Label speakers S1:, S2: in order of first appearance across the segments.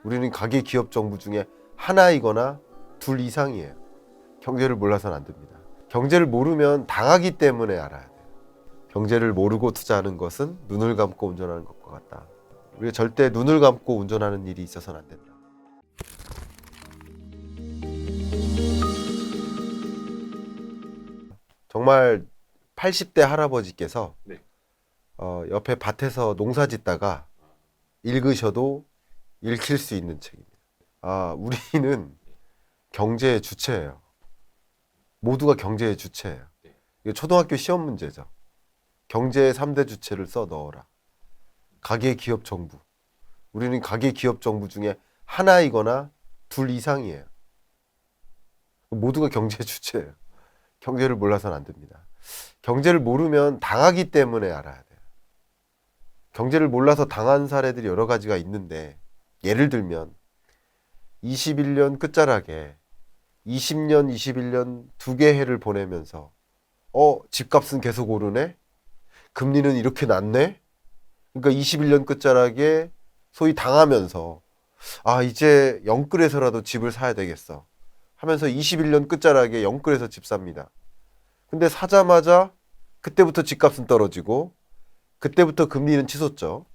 S1: 우리는 가계 기업 정부 중에 하나이거나 둘 이상이에요. 경제를 몰라서는 안 됩니다. 경제를 모르면 당하기 때문에 알아야 돼요. 경제를 모르고 투자하는 것은 눈을 감고 운전하는 것과 같다. 우리가 절대 눈을 감고 운전하는 일이 있어서는 안 된다. 정말 80대 할아버지께서
S2: 네.
S1: 옆에 밭에서 농사 짓다가 읽으셔도 읽힐 수 있는 책입니다. 우리는 경제의 주체예요. 모두가 경제의 주체예요. 이거 초등학교 시험 문제죠. 경제의 3대 주체를 써 넣어라. 가계 기업 정부. 우리는 가계 기업 정부 중에 하나이거나 둘 이상이에요. 모두가 경제의 주체예요. 경제를 몰라서는 안 됩니다. 경제를 모르면 당하기 때문에 알아야 돼요. 경제를 몰라서 당한 사례들이 여러 가지가 있는데, 예를 들면 21년 끝자락에 20년, 21년 두 개 해를 보내면서 집값은 계속 오르네? 금리는 이렇게 낮네? 그러니까 21년 끝자락에 소위 당하면서 이제 영끌에서라도 집을 사야 되겠어 하면서 21년 끝자락에 영끌에서 집 삽니다. 근데 사자마자 그때부터 집값은 떨어지고 그때부터 금리는 치솟죠.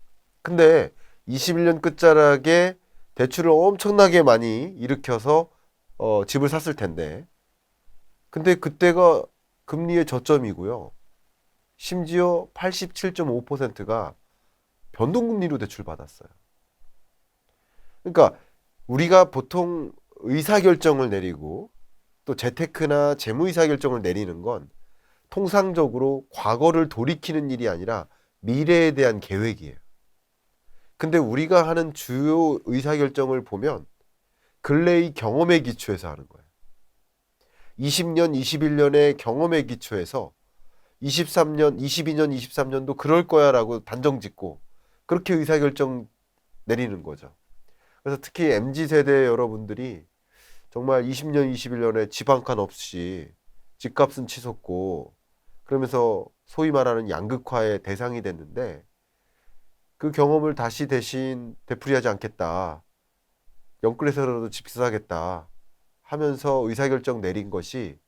S1: 근데 21년 끝자락에 대출을 엄청나게 많이 일으켜서 집을 샀을 텐데, 근데 그때가 금리의 저점이고요. 심지어 87.5%가 변동금리로 대출받았어요. 그러니까 우리가 보통 의사결정을 내리고 또 재테크나 재무 의사결정을 내리는 건 통상적으로 과거를 돌이키는 일이 아니라 미래에 대한 계획이에요. 근데 우리가 하는 주요 의사결정을 보면 근래의 경험에 기초해서 하는 거예요. 20년, 21년의 경험에 기초해서 23년, 22년, 23년도 그럴 거야 라고 단정 짓고 그렇게 의사결정 내리는 거죠. 그래서 특히 MZ세대 여러분들이 정말 20년, 21년에 집 한 칸 없이 집값은 치솟고 그러면서 소위 말하는 양극화의 대상이 됐는데, 그 경험을 다시 대신 되풀이하지 않겠다. 영끌에서라도 집 사겠다 하면서 의사결정 내린 것이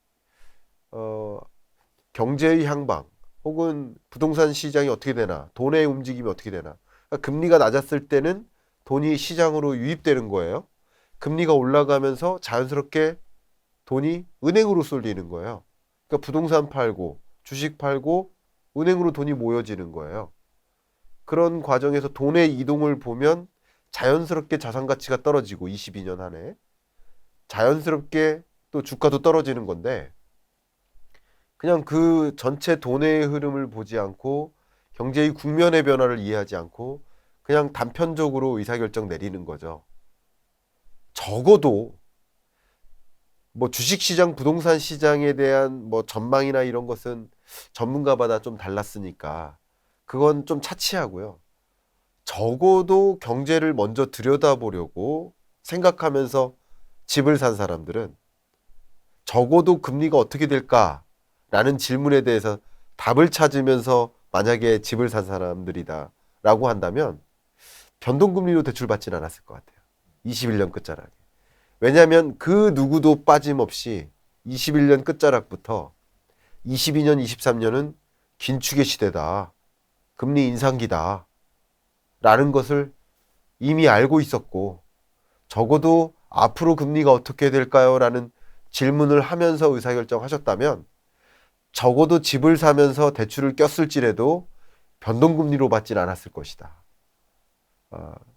S1: 경제의 향방 혹은 부동산 시장이 어떻게 되나, 돈의 움직임이 어떻게 되나. 그러니까 금리가 낮았을 때는 돈이 시장으로 유입되는 거예요. 금리가 올라가면서 자연스럽게 돈이 은행으로 쏠리는 거예요. 그러니까 부동산 팔고 주식 팔고 은행으로 돈이 모여지는 거예요. 그런 과정에서 돈의 이동을 보면 자연스럽게 자산 가치가 떨어지고 22년 한 해 자연스럽게 또 주가도 떨어지는 건데, 그냥 그 전체 돈의 흐름을 보지 않고 경제의 국면의 변화를 이해하지 않고 그냥 단편적으로 의사결정 내리는 거죠. 적어도 뭐 주식시장, 부동산 시장에 대한 뭐 전망이나 이런 것은 전문가마다 좀 달랐으니까 그건 좀 차치하고요. 적어도 경제를 먼저 들여다보려고 생각하면서 집을 산 사람들은 적어도 금리가 어떻게 될까라는 질문에 대해서 답을 찾으면서 만약에 집을 산 사람들이다 라고 한다면 변동금리로 대출받지는 않았을 것 같아요. 21년 끝자락에. 왜냐하면 그 누구도 빠짐없이 21년 끝자락부터 22년, 23년은 긴축의 시대다. 금리 인상기다. 라는 것을 이미 알고 있었고, 적어도 앞으로 금리가 어떻게 될까요? 라는 질문을 하면서 의사결정하셨다면 적어도 집을 사면서 대출을 꼈을지라도 변동금리로 받진 않았을 것이다.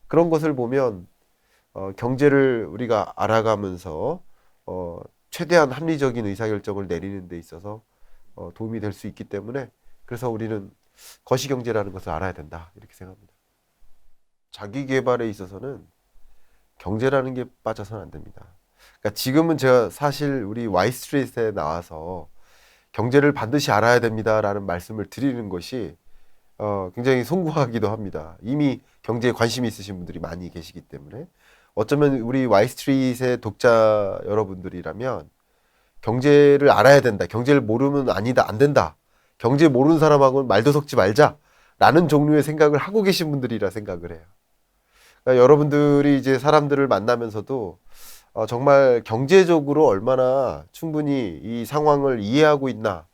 S1: 그런 것을 보면 경제를 우리가 알아가면서 최대한 합리적인 의사결정을 내리는 데 있어서 도움이 될 수 있기 때문에, 그래서 우리는 거시경제라는 것을 알아야 된다 이렇게 생각합니다. 자기 개발에 있어서는 경제라는 게 빠져서는 안 됩니다. 그러니까 지금은 제가 사실 우리 Y스트리트에 나와서 경제를 반드시 알아야 됩니다라는 말씀을 드리는 것이 굉장히 송구하기도 합니다. 이미 경제에 관심이 있으신 분들이 많이 계시기 때문에. 어쩌면 우리 Y스트리트의 독자 여러분들이라면 경제를 알아야 된다, 경제를 모르면 아니다, 안 된다, 경제 모르는 사람하고는 말도 섞지 말자 라는 종류의 생각을 하고 계신 분들이라 생각을 해요. 그러니까 여러분들이 이제 사람들을 만나면서도 정말 경제적으로 얼마나 충분히 이 상황을 이해하고 있나,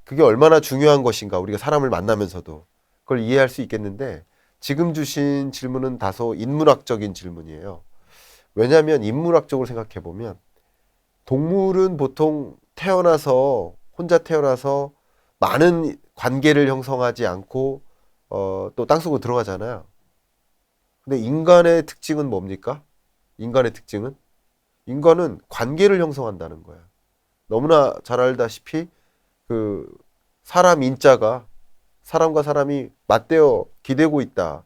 S1: 그게 얼마나 중요한 것인가, 우리가 사람을 만나면서도 그걸 이해할 수 있겠는데, 지금 주신 질문은 다소 인문학적인 질문이에요. 왜냐하면 인문학적으로 생각해 보면 동물은 보통 혼자 태어나서 많은 관계를 형성하지 않고 또 땅속으로 들어가잖아요. 근데 인간의 특징은 뭡니까? 인간의 특징은 인간은 관계를 형성한다는 거예요. 너무나 잘 알다시피 그 사람 인자가 사람과 사람이 맞대어 기대고 있다.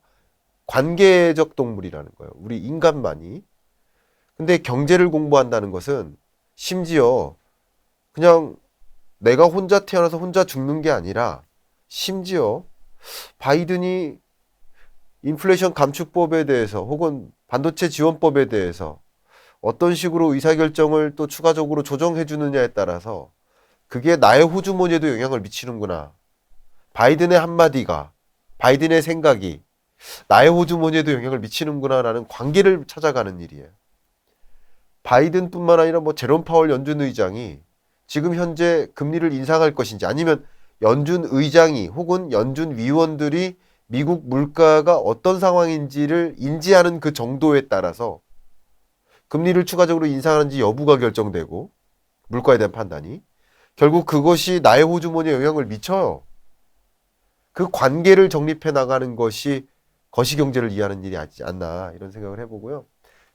S1: 관계적 동물이라는 거예요. 우리 인간만이. 근데 경제를 공부한다는 것은 심지어 그냥 내가 혼자 태어나서 혼자 죽는 게 아니라, 심지어 바이든이 인플레이션 감축법에 대해서 혹은 반도체 지원법에 대해서 어떤 식으로 의사결정을 또 추가적으로 조정해 주느냐에 따라서 그게 나의 호주머니에도 영향을 미치는구나. 바이든의 한마디가, 바이든의 생각이 나의 호주머니에도 영향을 미치는구나라는 관계를 찾아가는 일이에요. 바이든뿐만 아니라 뭐 제롬 파월 연준 의장이 지금 현재 금리를 인상할 것인지, 아니면 연준 의장이 혹은 연준 위원들이 미국 물가가 어떤 상황인지를 인지하는 그 정도에 따라서 금리를 추가적으로 인상하는지 여부가 결정되고, 물가에 대한 판단이 결국 그것이 나의 호주머니에 영향을 미쳐요. 그 관계를 정립해 나가는 것이 거시경제를 이해하는 일이 아니지 않나, 이런 생각을 해보고요.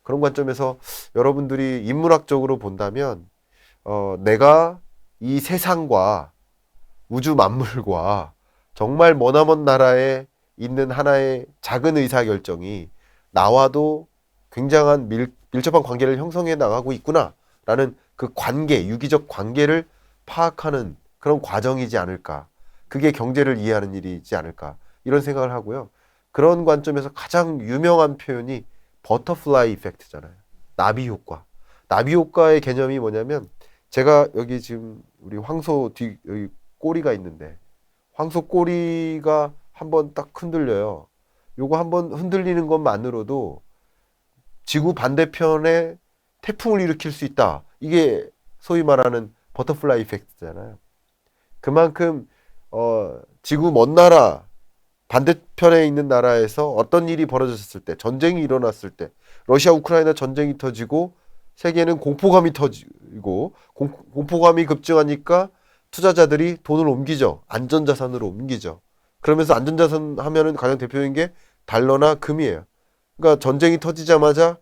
S1: 그런 관점에서 여러분들이 인문학적으로 본다면 내가 이 세상과 우주 만물과 정말 머나먼 나라에 있는 하나의 작은 의사결정이 나와도 굉장한 밀접한 관계를 형성해 나가고 있구나라는 그 관계, 유기적 관계를 파악하는 그런 과정이지 않을까. 그게 경제를 이해하는 일이지 않을까. 이런 생각을 하고요. 그런 관점에서 가장 유명한 표현이 버터플라이 이펙트잖아요. 나비 효과. 나비 효과의 개념이 뭐냐면, 제가 여기 지금 우리 황소 여기 꼬리가 있는데, 황소 꼬리가 한번 딱 흔들려요. 요거 한번 흔들리는 것만으로도 지구 반대편에 태풍을 일으킬 수 있다. 이게 소위 말하는 버터플라이 이펙트잖아요. 그만큼 지구 먼 나라, 반대편에 있는 나라에서 어떤 일이 벌어졌을 때, 전쟁이 일어났을 때, 러시아 우크라이나 전쟁이 터지고 세계는 공포감이 터지고, 공포감이 급증하니까 투자자들이 돈을 옮기죠. 안전자산으로 옮기죠. 그러면서 안전자산 하면은 가장 대표적인 게 달러나 금이에요. 그러니까 전쟁이 터지자마자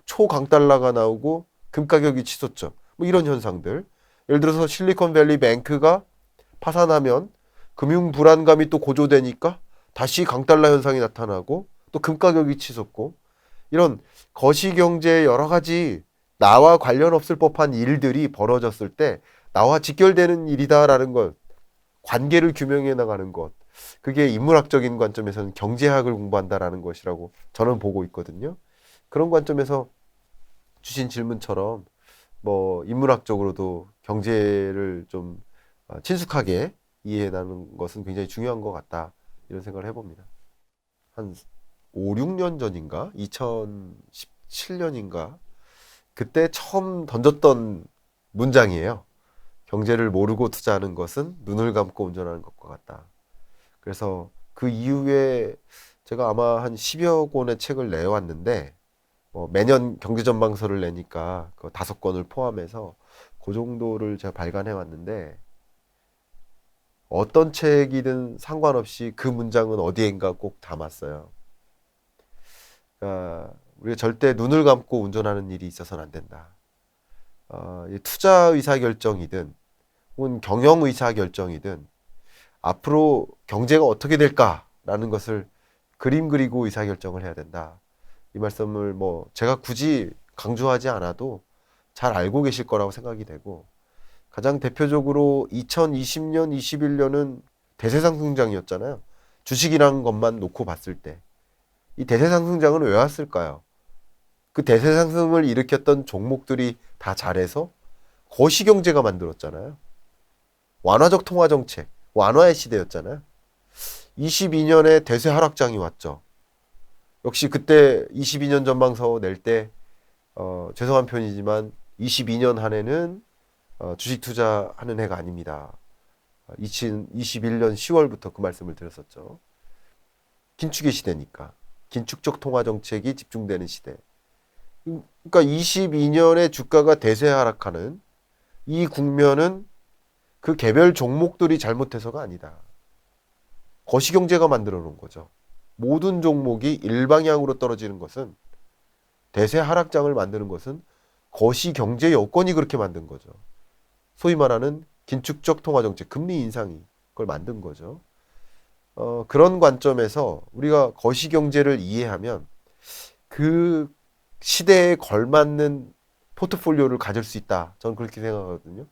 S1: 초강달러가 나오고 금 가격이 치솟죠. 뭐 이런 현상들. 예를 들어서 실리콘밸리 뱅크가 파산하면 금융 불안감이 또 고조되니까 다시 강달러 현상이 나타나고 또 금 가격이 치솟고, 이런 거시경제의 여러 가지 나와 관련 없을 법한 일들이 벌어졌을 때 나와 직결되는 일이다라는 것, 관계를 규명해 나가는 것, 그게 인문학적인 관점에서는 경제학을 공부한다라는 것이라고 저는 보고 있거든요. 그런 관점에서 주신 질문처럼 뭐 인문학적으로도 경제를 좀 친숙하게 이해해 나가는 것은 굉장히 중요한 것 같다, 이런 생각을 해봅니다. 한 5, 6년 전인가? 2017년인가? 그때 처음 던졌던 문장이에요. 경제를 모르고 투자하는 것은 눈을 감고 운전하는 것과 같다. 그래서 그 이후에 제가 아마 한 10여 권의 책을 내왔는데, 매년 경제전망서를 내니까 그 5권을 포함해서 그 정도를 제가 발간해 왔는데, 어떤 책이든 상관없이 그 문장은 어디엔가 꼭 담았어요. 그러니까 우리가 절대 눈을 감고 운전하는 일이 있어서는 안 된다. 투자 의사결정이든 혹은 경영 의사결정이든 앞으로 경제가 어떻게 될까라는 것을 그림 그리고 의사결정을 해야 된다. 이 말씀을 뭐 제가 굳이 강조하지 않아도 잘 알고 계실 거라고 생각이 되고, 가장 대표적으로 2020년, 21년은 대세상승장이었잖아요. 주식이라는 것만 놓고 봤을 때. 이 대세상승장은 왜 왔을까요? 그 대세상승을 일으켰던 종목들이 다 잘해서 거시경제가 만들었잖아요. 완화적 통화정책, 완화의 시대였잖아요. 22년에 대세 하락장이 왔죠. 역시 그때 22년 전망서 낼 때 죄송한 표현이지만 22년 한 해는 주식 투자하는 해가 아닙니다. 2021년 10월부터 그 말씀을 드렸었죠. 긴축의 시대니까. 긴축적 통화 정책이 집중되는 시대. 그러니까 22년에 주가가 대세 하락하는 이 국면은 그 개별 종목들이 잘못해서가 아니다. 거시경제가 만들어 놓은 거죠. 모든 종목이 일방향으로 떨어지는 것은 대세 하락장을 만드는 것은 거시경제 여건이 그렇게 만든 거죠. 소위 말하는 긴축적 통화정책, 금리 인상이 그걸 만든 거죠. 그런 관점에서 우리가 거시경제를 이해하면 그 시대에 걸맞는 포트폴리오를 가질 수 있다. 저는 그렇게 생각하거든요.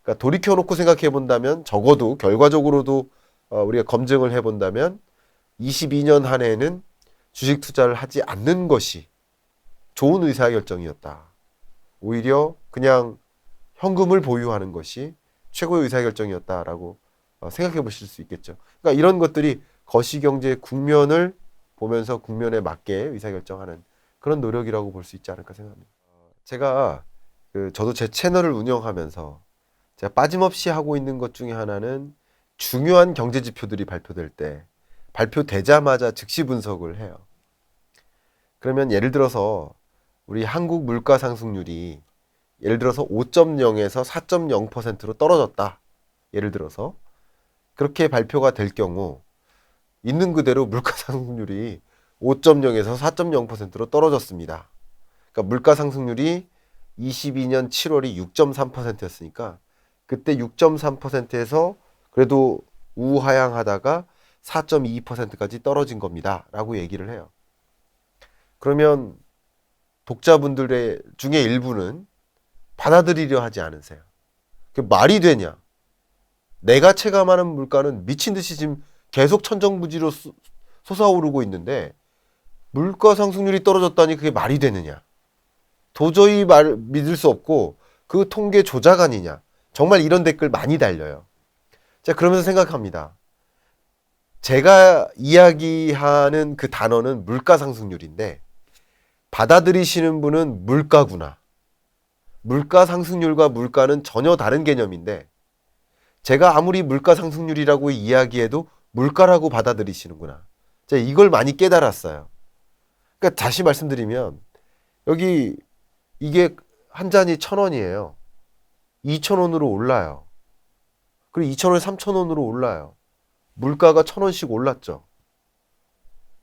S1: 그러니까 돌이켜놓고 생각해 본다면 적어도 결과적으로도 우리가 검증을 해본다면 22년 한 해는 주식 투자를 하지 않는 것이 좋은 의사결정이었다. 오히려 그냥 현금을 보유하는 것이 최고의 의사결정이었다라고 생각해 보실 수 있겠죠. 그러니까 이런 것들이 거시경제 국면을 보면서 국면에 맞게 의사결정하는 그런 노력이라고 볼 수 있지 않을까 생각합니다. 제가 저도 제 채널을 운영하면서 제가 빠짐없이 하고 있는 것 중에 하나는 중요한 경제 지표들이 발표될 때 발표되자마자 즉시 분석을 해요. 그러면 예를 들어서 우리 한국 물가 상승률이 예를 들어서 5.0에서 4.0%로 떨어졌다. 예를 들어서 그렇게 발표가 될 경우 있는 그대로 물가 상승률이 5.0에서 4.0%로 떨어졌습니다. 그러니까 물가 상승률이 22년 7월이 6.3%였으니까 그때 6.3%에서 그래도 우하향하다가 4.2%까지 떨어진 겁니다. 라고 얘기를 해요. 그러면 독자분들의 중에 일부는 받아들이려 하지 않으세요. 그게 말이 되냐? 내가 체감하는 물가는 미친 듯이 지금 계속 천정부지로 솟아오르고 있는데 물가 상승률이 떨어졌다니 그게 말이 되느냐? 도저히 믿을 수 없고 그 통계 조작 아니냐? 정말 이런 댓글 많이 달려요. 자, 그러면서 생각합니다. 제가 이야기하는 그 단어는 물가 상승률인데 받아들이시는 분은 물가구나. 물가 상승률과 물가는 전혀 다른 개념인데 제가 아무리 물가 상승률이라고 이야기해도 물가라고 받아들이시는구나. 제가 이걸 많이 깨달았어요. 그러니까 다시 말씀드리면 여기 이게 한 잔이 1,000원이에요. 2,000원으로 올라요. 그리고 2,000원, 3,000원으로 올라요. 물가가 1,000원씩 올랐죠.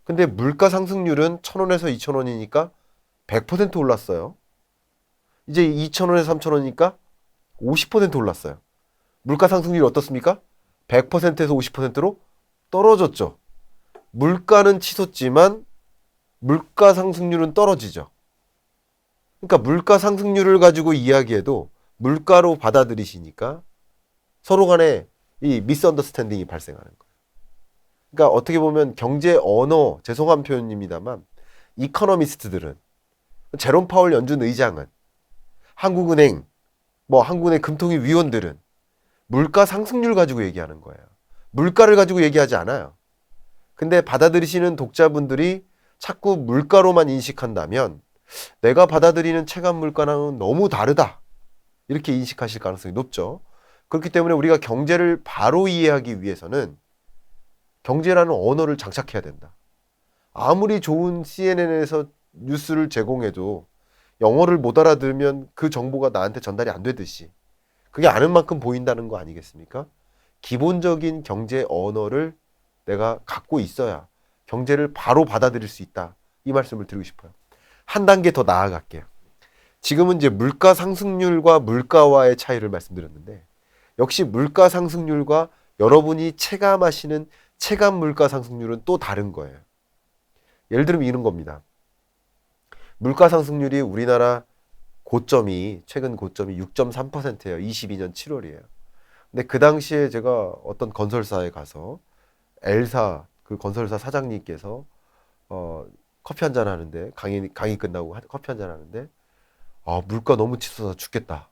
S1: 근데 물가 상승률은 1,000원에서 2,000원이니까 100% 올랐어요. 이제 2,000원에서 3,000원이니까 50% 올랐어요. 물가 상승률이 어떻습니까? 100%에서 50%로 떨어졌죠. 물가는 치솟지만 물가 상승률은 떨어지죠. 그러니까 물가 상승률을 가지고 이야기해도 물가로 받아들이시니까 서로 간에 이 미스언더스탠딩이 발생하는 거예요. 그러니까 어떻게 보면 경제 언어, 죄송한 표현입니다만 이코노미스트들은 제롬 파월 연준 의장은 한국은행, 한국은행 금통위 위원들은 물가 상승률 가지고 얘기하는 거예요. 물가를 가지고 얘기하지 않아요. 근데 받아들이시는 독자분들이 자꾸 물가로만 인식한다면 내가 받아들이는 체감 물가랑은 너무 다르다. 이렇게 인식하실 가능성이 높죠. 그렇기 때문에 우리가 경제를 바로 이해하기 위해서는 경제라는 언어를 장착해야 된다. 아무리 좋은 CNN에서 뉴스를 제공해도 영어를 못 알아들으면 그 정보가 나한테 전달이 안 되듯이 그게 아는 만큼 보인다는 거 아니겠습니까? 기본적인 경제 언어를 내가 갖고 있어야 경제를 바로 받아들일 수 있다. 이 말씀을 드리고 싶어요. 한 단계 더 나아갈게요. 지금은 이제 물가 상승률과 물가와의 차이를 말씀드렸는데 역시 물가 상승률과 여러분이 체감하시는 체감 물가 상승률은 또 다른 거예요. 예를 들면 이런 겁니다. 물가 상승률이 우리나라 최근 고점이 6.3%예요. 22년 7월이에요. 근데 그 당시에 제가 어떤 건설사에 가서 L사 그 건설사 사장님께서 커피 한잔 하는데 강의 끝나고 커피 한잔 하는데 물가 너무 치솟아서 죽겠다.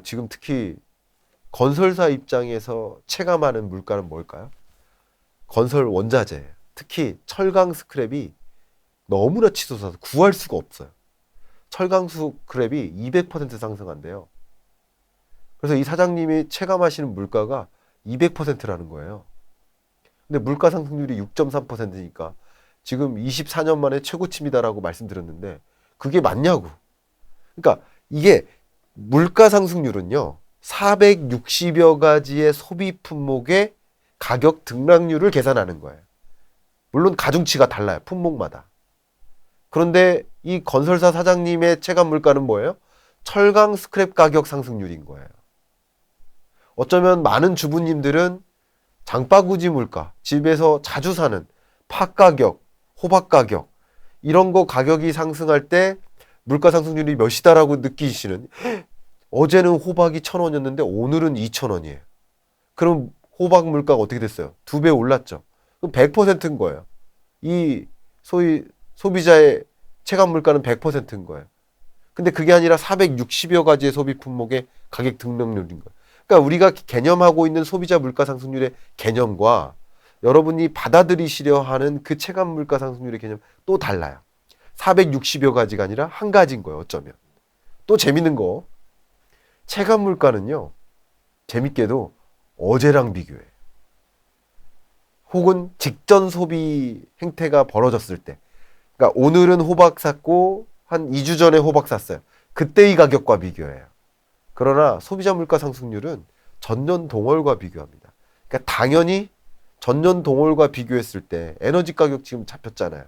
S1: 지금 특히 건설사 입장에서 체감하는 물가는 뭘까요? 건설 원자재, 특히 철강 스크랩이 너무나 치솟아서 구할 수가 없어요. 철강 스크랩이 200% 상승한대요. 그래서 이 사장님이 체감하시는 물가가 200%라는 거예요. 근데 물가 상승률이 6.3%니까 지금 24년 만에 최고치입니다라고 말씀드렸는데 그게 맞냐고. 그러니까 이게 물가 상승률은요. 460여 가지의 소비 품목의 가격 등락률을 계산하는 거예요. 물론 가중치가 달라요. 품목마다. 그런데 이 건설사 사장님의 체감 물가는 뭐예요? 철강 스크랩 가격 상승률인 거예요. 어쩌면 많은 주부님들은 장바구지 물가, 집에서 자주 사는 팥 가격, 호박 가격 이런 거 가격이 상승할 때 물가 상승률이 몇이다라고 느끼시는 어제는 호박이 1,000원이었는데 오늘은 2,000원이에요. 그럼 호박 물가가 어떻게 됐어요? 2배 올랐죠. 그럼 100%인 거예요. 이 소위 소비자의 체감 물가는 100%인 거예요. 근데 그게 아니라 460여 가지의 소비 품목의 가격 등락률인 거예요. 그러니까 우리가 개념하고 있는 소비자 물가 상승률의 개념과 여러분이 받아들이시려 하는 그 체감 물가 상승률의 개념 또 달라요. 460여 가지가 아니라 한 가지인 거예요. 어쩌면. 또 재밌는 거. 체감 물가는요. 재밌게도 어제랑 비교해. 혹은 직전 소비 행태가 벌어졌을 때. 그러니까 오늘은 호박 샀고 한 2주 전에 호박 샀어요. 그때의 가격과 비교해요. 그러나 소비자 물가 상승률은 전년 동월과 비교합니다. 그러니까 당연히 전년 동월과 비교했을 때 에너지 가격 지금 잡혔잖아요.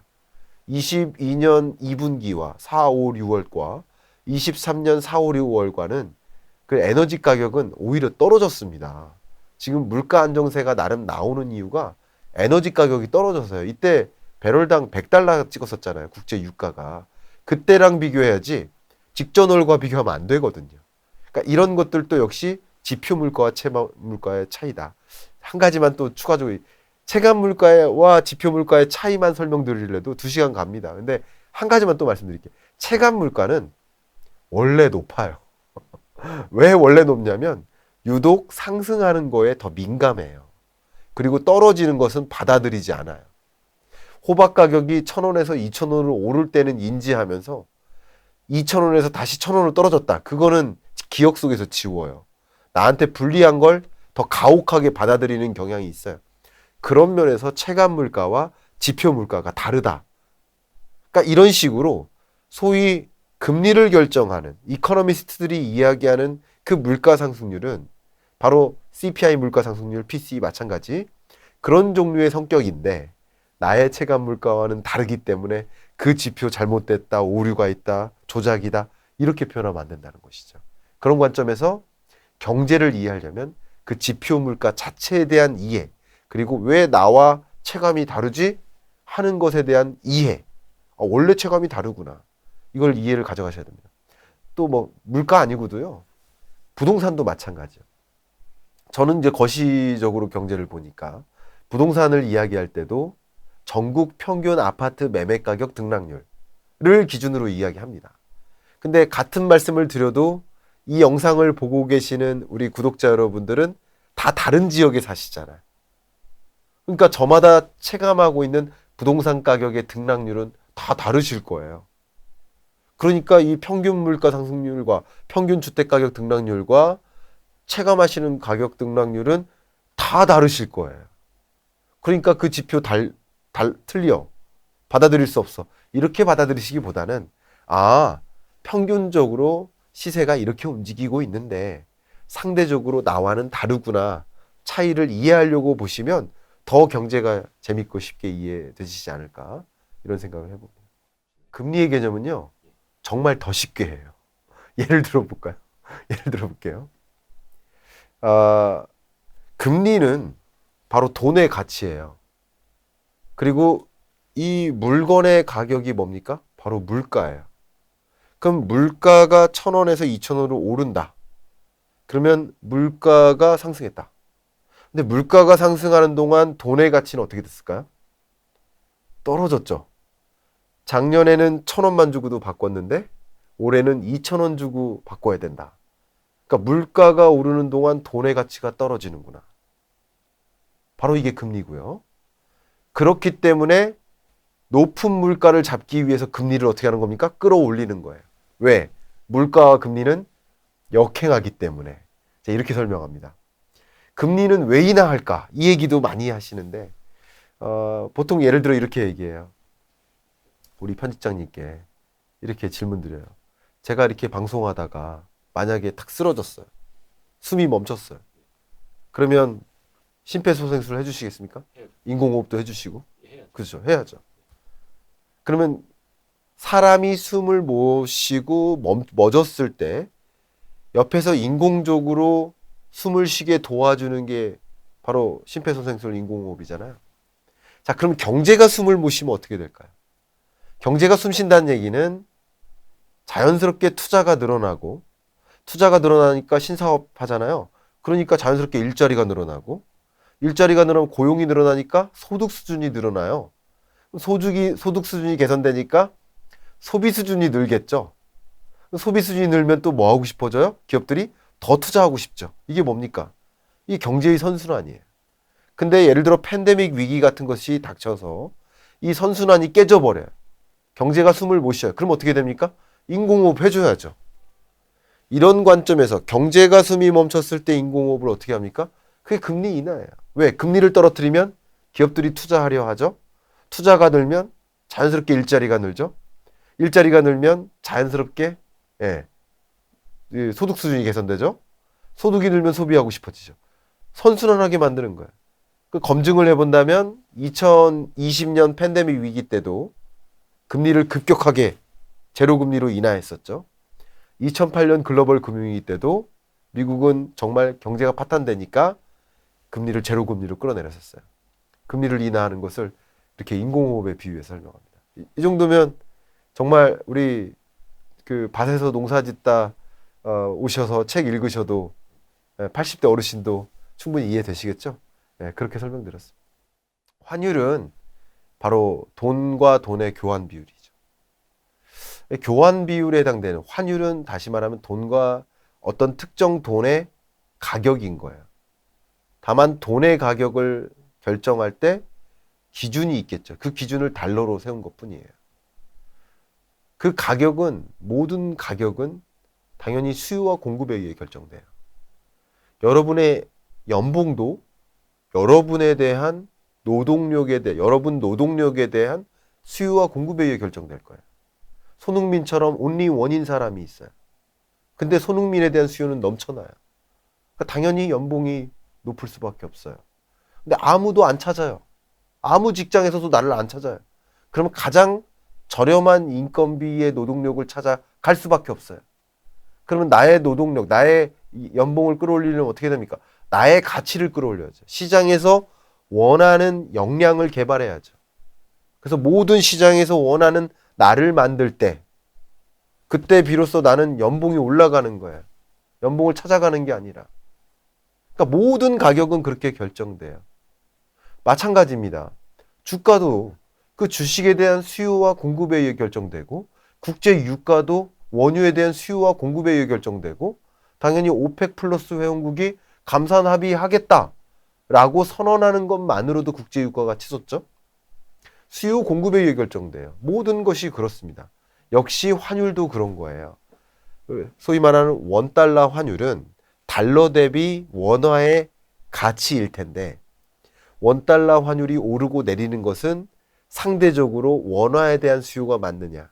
S1: 22년 2분기와 4, 5, 6월과 23년 4, 5, 6월과는 그 에너지 가격은 오히려 떨어졌습니다. 지금 물가 안정세가 나름 나오는 이유가 에너지 가격이 떨어져서요. 이때 배럴당 100달러 찍었었잖아요. 국제 유가가. 그때랑 비교해야지 직전월과 비교하면 안 되거든요. 그러니까 이런 것들도 역시 지표 물가와 체감 물가의 차이다. 한 가지만 또 추가적으로 체감 물가와 지표 물가의 차이만 설명드리려도 2시간 갑니다. 근데 한 가지만 또 말씀드릴게요. 체감 물가는 원래 높아요. 왜 원래 높냐면 유독 상승하는 거에 더 민감해요. 그리고 떨어지는 것은 받아들이지 않아요. 호박 가격이 1,000원에서 2,000원으로 오를 때는 인지하면서 2,000원에서 다시 1,000원으로 떨어졌다. 그거는 기억 속에서 지워요. 나한테 불리한 걸 더 가혹하게 받아들이는 경향이 있어요. 그런 면에서 체감 물가와 지표 물가가 다르다. 그러니까 이런 식으로 소위 금리를 결정하는 이코노미스트들이 이야기하는 그 물가 상승률은 바로 CPI 물가 상승률, PCE 마찬가지 그런 종류의 성격인데 나의 체감 물가와는 다르기 때문에 그 지표 잘못됐다, 오류가 있다, 조작이다 이렇게 표현하면 안 된다는 것이죠. 그런 관점에서 경제를 이해하려면 그 지표 물가 자체에 대한 이해 그리고 왜 나와 체감이 다르지 하는 것에 대한 이해 원래 체감이 다르구나 이걸 이해를 가져가셔야 됩니다. 또 뭐 물가 아니고도요 부동산도 마찬가지요. 저는 이제 거시적으로 경제를 보니까 부동산을 이야기할 때도 전국 평균 아파트 매매 가격 등락률을 기준으로 이야기합니다. 근데 같은 말씀을 드려도 이 영상을 보고 계시는 우리 구독자 여러분들은 다 다른 지역에 사시잖아요. 그러니까 저마다 체감하고 있는 부동산 가격의 등락률은 다 다르실 거예요. 그러니까 이 평균 물가 상승률과 평균 주택 가격 등락률과 체감하시는 가격 등락률은 다 다르실 거예요. 그러니까 그 지표 틀려. 받아들일 수 없어. 이렇게 받아들이시기보다는 평균적으로 시세가 이렇게 움직이고 있는데 상대적으로 나와는 다르구나. 차이를 이해하려고 보시면 더 경제가 재밌고 쉽게 이해되시지 않을까 이런 생각을 해봅니다. 금리의 개념은요. 정말 더 쉽게 해요. 예를 들어볼까요? 예를 들어볼게요. 금리는 바로 돈의 가치예요. 그리고 이 물건의 가격이 뭡니까? 바로 물가예요. 그럼 물가가 1,000원에서 2,000원으로 오른다. 그러면 물가가 상승했다. 근데 물가가 상승하는 동안 돈의 가치는 어떻게 됐을까요? 떨어졌죠. 작년에는 1,000원만 주고도 바꿨는데 올해는 2,000원 주고 바꿔야 된다. 그러니까 물가가 오르는 동안 돈의 가치가 떨어지는구나. 바로 이게 금리고요. 그렇기 때문에 높은 물가를 잡기 위해서 금리를 어떻게 하는 겁니까? 끌어올리는 거예요. 왜? 물가와 금리는 역행하기 때문에. 자, 이렇게 설명합니다. 금리는 왜 인하할까? 이 얘기도 많이 하시는데 보통 예를 들어 이렇게 얘기해요. 우리 편집장님께 이렇게 질문 드려요. 제가 이렇게 방송하다가 만약에 탁 쓰러졌어요. 숨이 멈췄어요. 그러면 심폐소생술을 해주시겠습니까? 인공호흡도 해주시고. 그렇죠. 해야죠. 그러면 사람이 숨을 못 쉬고 멎었을 때 옆에서 인공적으로 숨을 쉬게 도와주는 게 바로 심폐소생술 인공호흡이잖아요. 자, 그럼 경제가 숨을 못 쉬면 어떻게 될까요? 경제가 숨 쉰다는 얘기는 자연스럽게 투자가 늘어나고, 투자가 늘어나니까 신사업 하잖아요. 그러니까 자연스럽게 일자리가 늘어나고, 일자리가 늘어나면 고용이 늘어나니까 소득 수준이 늘어나요. 소득 수준이 개선되니까 소비 수준이 늘겠죠. 소비 수준이 늘면 또 뭐 하고 싶어져요? 기업들이 더 투자하고 싶죠. 이게 뭡니까? 이게 경제의 선순환이에요. 근데 예를 들어 팬데믹 위기 같은 것이 닥쳐서 이 선순환이 깨져버려요. 경제가 숨을 못 쉬어요. 그럼 어떻게 됩니까? 인공호흡 해줘야죠. 이런 관점에서 경제가 숨이 멈췄을 때 인공호흡을 어떻게 합니까? 그게 금리 인하예요. 왜? 금리를 떨어뜨리면 기업들이 투자하려 하죠. 투자가 늘면 자연스럽게 일자리가 늘죠. 일자리가 늘면 자연스럽게 소득 수준이 개선되죠. 소득이 늘면 소비하고 싶어지죠. 선순환하게 만드는 거예요. 그 검증을 해본다면 2020년 팬데믹 위기 때도 금리를 급격하게 제로금리로 인하했었죠. 2008년 글로벌 금융위기 때도 미국은 정말 경제가 파탄되니까 금리를 제로금리로 끌어내렸었어요. 금리를 인하하는 것을 이렇게 인공호흡에 비유해서 설명합니다. 이 정도면 정말 우리 그 밭에서 농사 짓다 오셔서 책 읽으셔도 80대 어르신도 충분히 이해되시겠죠? 그렇게 설명드렸습니다. 환율은 바로 돈과 돈의 교환 비율이죠. 교환 비율에 해당되는 환율은 다시 말하면 돈과 어떤 특정 돈의 가격인 거예요. 다만 돈의 가격을 결정할 때 기준이 있겠죠. 그 기준을 달러로 세운 것뿐이에요. 그 가격은 모든 가격은 당연히 수요와 공급에 의해 결정돼요. 여러분의 연봉도 여러분에 대한 여러분 노동력에 대한 수요와 공급에 의해 결정될 거예요. 손흥민처럼 온리 원인 사람이 있어요. 근데 손흥민에 대한 수요는 넘쳐나요. 그러니까 당연히 연봉이 높을 수밖에 없어요. 근데 아무도 안 찾아요. 아무 직장에서도 나를 안 찾아요. 그러면 가장 저렴한 인건비의 노동력을 찾아갈 수밖에 없어요. 그러면 나의 노동력, 나의 연봉을 끌어올리려면 어떻게 됩니까? 나의 가치를 끌어올려야죠. 시장에서 원하는 역량을 개발해야죠. 그래서 모든 시장에서 원하는 나를 만들 때 그때 비로소 나는 연봉이 올라가는 거예요. 연봉을 찾아가는 게 아니라. 그러니까 모든 가격은 그렇게 결정돼요. 마찬가지입니다. 주가도 그 주식에 대한 수요와 공급에 의해 결정되고 국제 유가도 원유에 대한 수요와 공급에 의해 결정되고 당연히 오펙 플러스 회원국이 감산 합의하겠다라고 선언하는 것만으로도 국제 유가가 치솟죠. 수요 공급에 의해 결정돼요. 모든 것이 그렇습니다. 역시 환율도 그런 거예요. 소위 말하는 원달러 환율은 달러 대비 원화의 가치일 텐데 원달러 환율이 오르고 내리는 것은 상대적으로 원화에 대한 수요가 많느냐,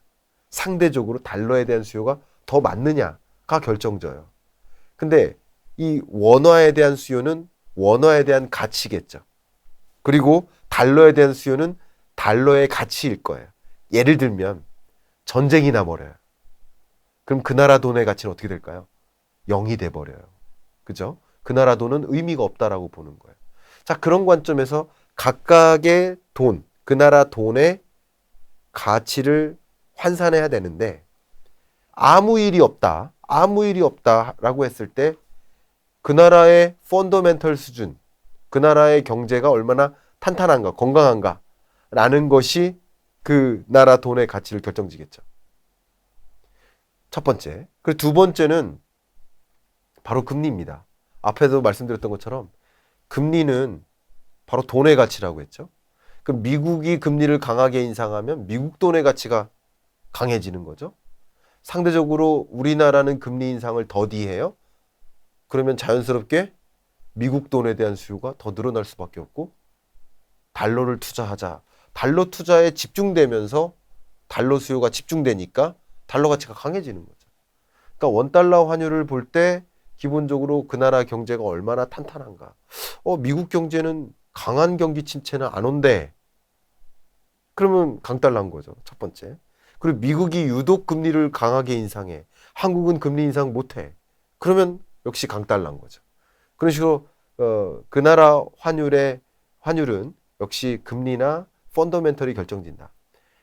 S1: 상대적으로 달러에 대한 수요가 더 많느냐가 결정져요. 근데 이 원화에 대한 수요는 원화에 대한 가치겠죠. 그리고 달러에 대한 수요는 달러의 가치일 거예요. 예를 들면 전쟁이 나버려요. 그럼 그 나라 돈의 가치는 어떻게 될까요? 0이 돼버려요. 그죠? 그 나라 돈은 의미가 없다라고 보는 거예요. 자, 그런 관점에서 각각의 돈, 그 나라 돈의 가치를 환산해야 되는데 아무 일이 없다라고 했을 때 그 나라의 펀더멘털 수준, 그 나라의 경제가 얼마나 탄탄한가, 건강한가 라는 것이 그 나라 돈의 가치를 결정지겠죠. 첫 번째. 그리고 두 번째는 바로 금리입니다. 앞에도 말씀드렸던 것처럼 금리는 바로 돈의 가치라고 했죠. 그럼 미국이 금리를 강하게 인상하면 미국 돈의 가치가 강해지는 거죠. 상대적으로 우리나라는 금리 인상을 더디해요. 그러면 자연스럽게 미국 돈에 대한 수요가 더 늘어날 수밖에 없고 달러를 투자하자. 달러 투자에 집중되면서 달러 수요가 집중되니까 달러 가치가 강해지는 거죠. 그러니까 원달러 환율을 볼 때 기본적으로 그 나라 경제가 얼마나 탄탄한가. 미국 경제는 강한 경기 침체는 안 온대. 그러면 강달러인 거죠. 첫 번째. 그리고 미국이 유독 금리를 강하게 인상해. 한국은 금리 인상 못해. 그러면 역시 강달러인 거죠. 그런 식으로 그 나라 환율은 역시 금리나 펀더멘털이 결정진다.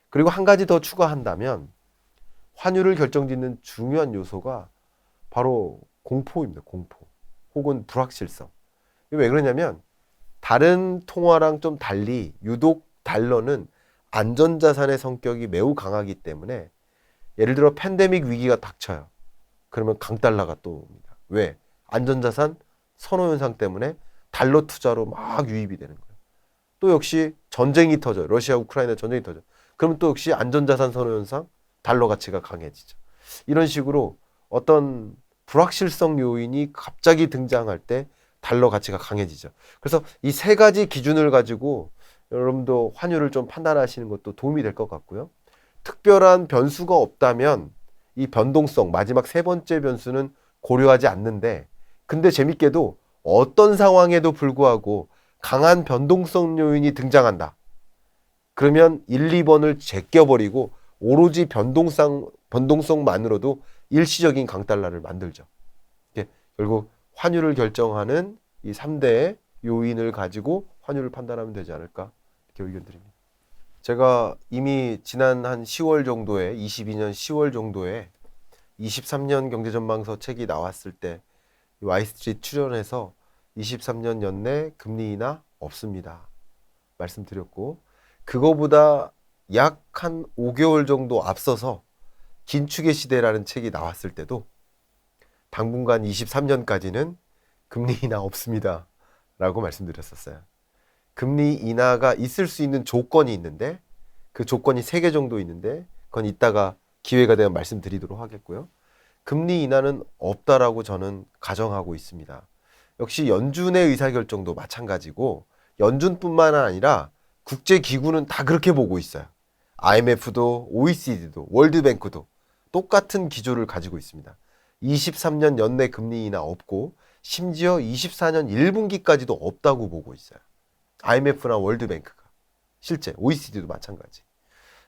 S1: 그리고 한 가지 더 추가한다면 환율을 결정짓는 중요한 요소가 바로 공포입니다. 공포. 혹은 불확실성. 왜 그러냐면 다른 통화랑 좀 달리 유독 달러는 안전자산의 성격이 매우 강하기 때문에 예를 들어 팬데믹 위기가 닥쳐요. 그러면 강달러가 또 옵니다. 왜? 안전자산 선호 현상 때문에 달러 투자로 막 유입이 되는 거예요. 또 역시 전쟁이 터져요. 러시아 우크라이나 전쟁이 터져요. 그러면 또 역시 안전자산 선호 현상 달러 가치가 강해지죠. 이런 식으로 어떤 불확실성 요인이 갑자기 등장할 때 달러 가치가 강해지죠. 그래서 이 세 가지 기준을 가지고 여러분도 환율을 좀 판단하시는 것도 도움이 될 것 같고요. 특별한 변수가 없다면 이 변동성, 마지막 세 번째 변수는 고려하지 않는데, 근데 재밌게도 어떤 상황에도 불구하고 강한 변동성 요인이 등장한다. 그러면 1, 2번을 제껴버리고 오로지 변동성만으로도 일시적인 강달러를 만들죠. 결국 환율을 결정하는 이 3대의 요인을 가지고 환율을 판단하면 되지 않을까 이렇게 의견 드립니다. 제가 이미 지난 한 10월 정도에 22년 10월 정도에 23년 경제전망서 책이 나왔을 때 와이스트리트 출연해서 23년 연내 금리 인하 없습니다 말씀드렸고, 그거보다 약 한 5개월 정도 앞서서 긴축의 시대라는 책이 나왔을 때도 당분간 23년까지는 금리 인하 없습니다 라고 말씀드렸었어요. 금리 인하가 있을 수 있는 조건이 있는데 그 조건이 3개 정도 있는데 그건 이따가 기회가 되면 말씀드리도록 하겠고요. 금리 인하는 없다라고 저는 가정하고 있습니다. 역시 연준의 의사결정도 마찬가지고 연준뿐만 아니라 국제기구는 다 그렇게 보고 있어요. IMF도 OECD도 월드뱅크도 똑같은 기조를 가지고 있습니다. 23년 연내 금리 인하 없고 심지어 24년 1분기까지도 없다고 보고 있어요. IMF나 월드뱅크가. 실제 OECD도 마찬가지.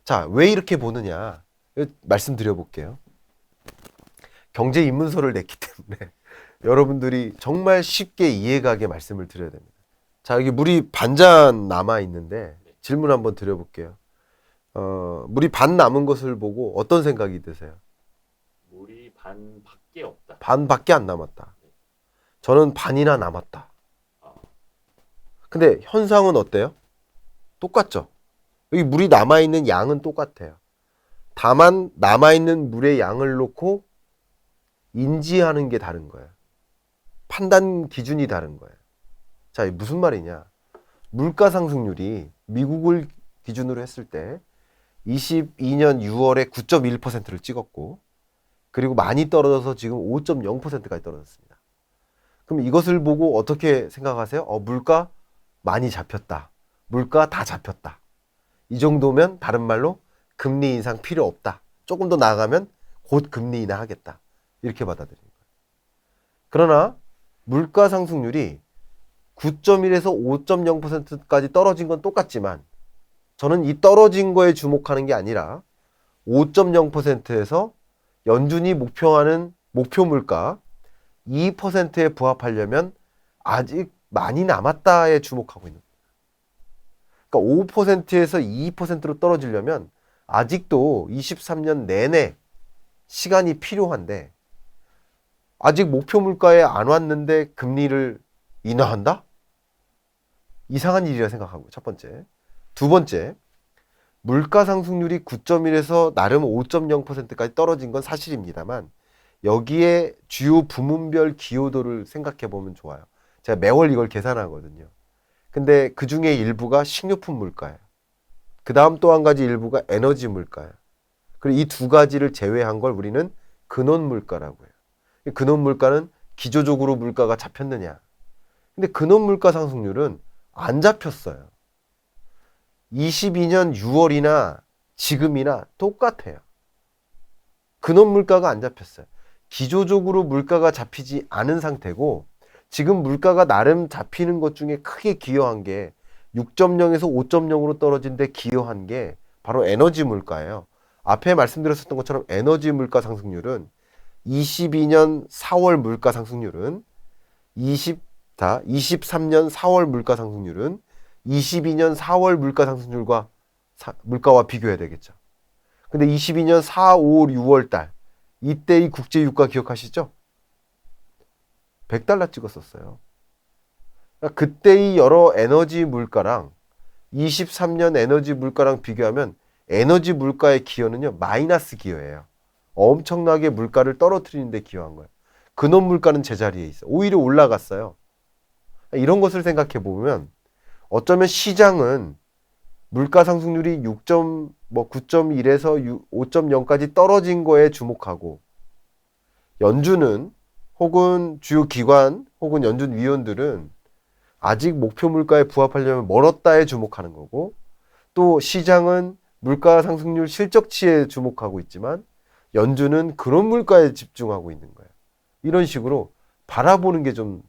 S1: 자, 왜 이렇게 보느냐 말씀드려 볼게요. 경제 입문서를 냈기 때문에 여러분들이 정말 쉽게 이해가게 말씀을 드려야 됩니다. 자, 여기 물이 반잔 남아 있는데 질문 한번 드려볼게요. 물이 반 남은 것을 보고 어떤 생각이 드세요?
S2: 물이 반밖에 없다.
S1: 반밖에 안 남았다. 저는 반이나 남았다. 근데 현상은 어때요? 똑같죠? 여기 물이 남아있는 양은 똑같아요. 다만 남아있는 물의 양을 놓고 인지하는 게 다른 거예요. 판단 기준이 다른 거예요. 자, 이게 무슨 말이냐? 물가 상승률이 미국을 기준으로 했을 때 22년 6월에 9.1%를 찍었고, 그리고 많이 떨어져서 지금 5.0%까지 떨어졌습니다. 그럼 이것을 보고 어떻게 생각하세요? 물가 많이 잡혔다. 물가 다 잡혔다. 이 정도면 다른 말로 금리 인상 필요 없다. 조금 더 나아가면 곧 금리 인하하겠다. 이렇게 받아들이는 거예요. 그러나 물가 상승률이 9.1에서 5.0%까지 떨어진 건 똑같지만 저는 이 떨어진 거에 주목하는 게 아니라 5.0%에서 연준이 목표하는 목표 물가 2%에 부합하려면 아직 많이 남았다에 주목하고 있는 거예요. 그러니까 5%에서 2%로 떨어지려면 아직도 23년 내내 시간이 필요한데 아직 목표 물가에 안 왔는데 금리를 인하한다? 이상한 일이라 생각하고, 첫 번째. 두 번째, 물가 상승률이 9.1에서 나름 5.0%까지 떨어진 건 사실입니다만 여기에 주요 부문별 기여도를 생각해 보면 좋아요. 제가 매월 이걸 계산하거든요. 근데 그 중에 일부가 식료품 물가예요. 그 다음 또 한 가지 일부가 에너지 물가예요. 그리고 이 두 가지를 제외한 걸 우리는 근원 물가라고 해요. 근원 물가는 기조적으로 물가가 잡혔느냐. 근데 근원 물가 상승률은 안 잡혔어요. 22년 6월이나 지금이나 똑같아요. 근원 물가가 안 잡혔어요. 기조적으로 물가가 잡히지 않은 상태고 지금 물가가 나름 잡히는 것 중에 크게 기여한 게 6.0에서 5.0으로 떨어진 데 기여한 게 바로 에너지 물가예요. 앞에 말씀드렸었던 것처럼 에너지 물가 상승률은 22년 4월 물가 상승률은 23년 4월 물가 상승률은 22년 4월 물가 상승률과 물가와 비교해야 되겠죠. 근데 22년 4, 5, 6월 달 이때의 국제 유가 기억하시죠? 100달러 찍었었어요. 그러니까 그때의 여러 에너지 물가랑 23년 에너지 물가랑 비교하면 에너지 물가의 기여는요 마이너스 기여예요. 엄청나게 물가를 떨어뜨리는 데 기여한 거예요. 근원 물가는 제자리에 있어. 오히려 올라갔어요. 이런 것을 생각해 보면 어쩌면 시장은 물가 상승률이 9.1에서 5.0까지 떨어진 거에 주목하고 연준은 혹은 주요 기관 혹은 연준 위원들은 아직 목표 물가에 부합하려면 멀었다에 주목하는 거고 또 시장은 물가 상승률 실적치에 주목하고 있지만 연준은 그런 물가에 집중하고 있는 거예요. 이런 식으로 바라보는 게 좀